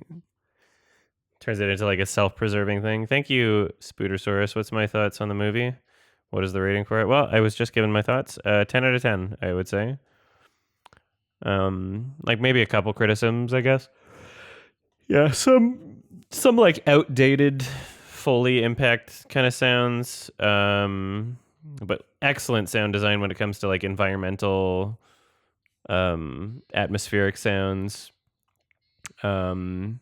turns it into like a self-preserving thing. Thank you, Spoodersaurus. What's my thoughts on the movie? What is the rating for it? Well, I was just given my thoughts. 10 out of 10, I would say. Like maybe a couple criticisms, I guess. Yeah, some like outdated Foley impact kind of sounds. But excellent sound design when it comes to like environmental, atmospheric sounds. And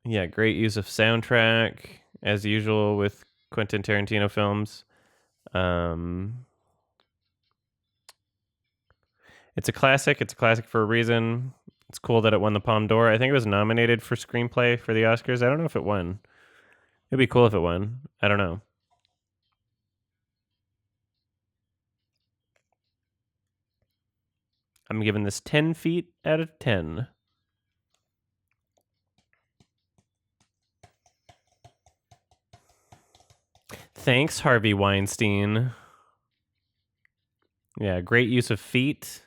yeah, great use of soundtrack as usual with Quentin Tarantino films. It's a classic. It's a classic for a reason. It's cool that it won the Palme d'Or. I think it was nominated for screenplay for the Oscars. I don't know if it won. It'd be cool if it won. I don't know. I'm giving this 10 feet out of 10. Thanks, Harvey Weinstein. Yeah, great use of feet.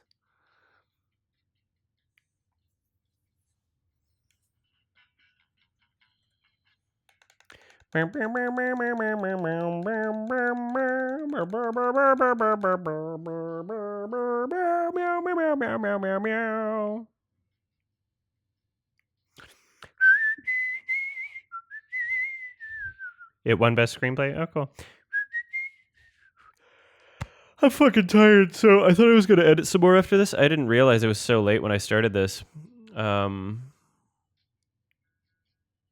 It won best screenplay. Oh, cool. I'm fucking tired, so I thought I was gonna edit some more after this. I didn't realize it was so late when I started this. But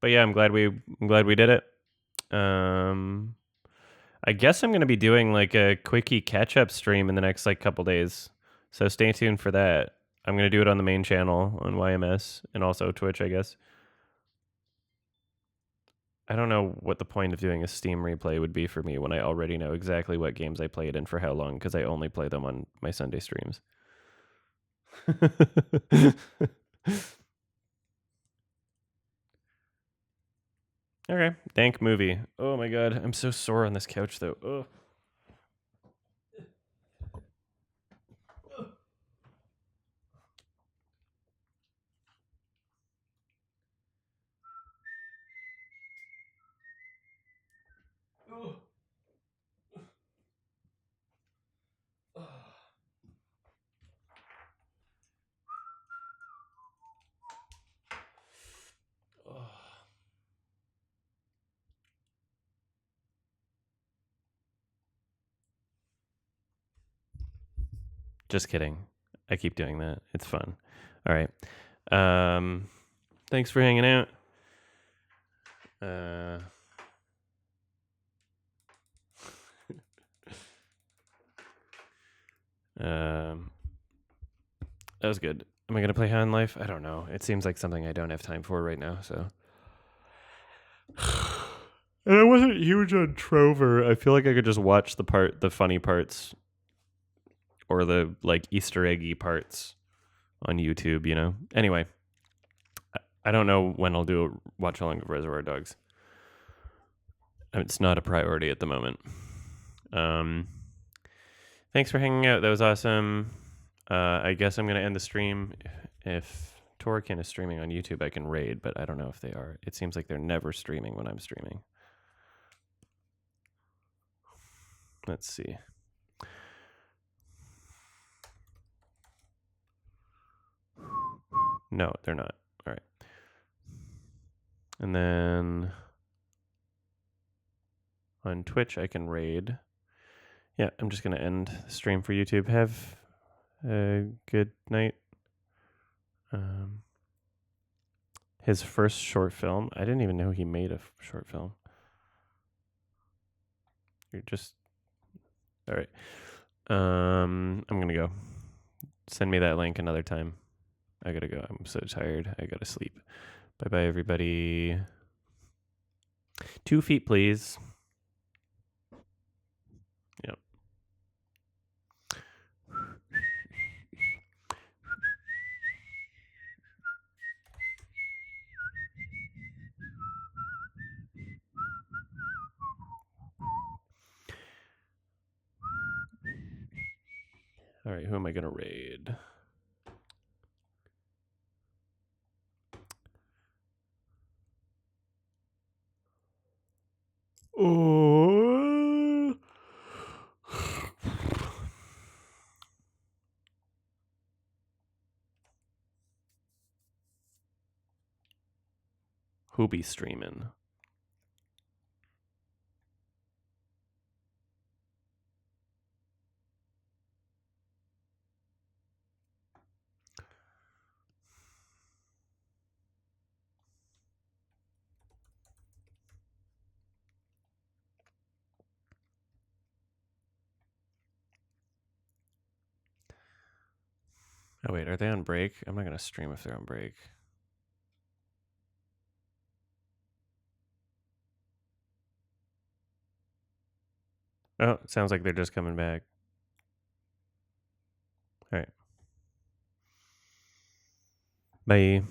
yeah, I'm glad we did it. I guess I'm gonna be doing like a quickie catch up stream in the next like couple days, so stay tuned for that. I'm gonna do it on the main channel on YMS and also Twitch, I guess. I don't know what the point of doing a Steam replay would be for me when I already know exactly what games I played and for how long, because I only play them on my Sunday streams. Okay, dank movie. Oh my god, I'm so sore on this couch though. Ugh. Just kidding. I keep doing that. It's fun. All right. Thanks for hanging out. That was good. Am I going to play High on Life? I don't know. It seems like something I don't have time for right now, so. And I wasn't huge on Trover. I feel like I could just watch the funny parts or the like Easter eggy parts on YouTube, you know? Anyway, I don't know when I'll do a watch along of Reservoir Dogs. It's not a priority at the moment. Thanks for hanging out. That was awesome. I guess I'm going to end the stream. If Torkin is streaming on YouTube, I can raid, but I don't know if they are. It seems like they're never streaming when I'm streaming. Let's see. No, they're not. All right. And then on Twitch, I can raid. Yeah, I'm just going to end the stream for YouTube. Have a good night. His first short film. I didn't even know he made a short film. You're just... All right. I'm going to go. Send me that link another time. I got to go. I'm so tired. I got to sleep. Bye-bye, everybody. 2 feet, please. Yep. All right, who am I going to raid? Oh. Who be streaming? Oh, wait, are they on break? I'm not going to stream if they're on break. Oh, it sounds like they're just coming back. All right. Bye.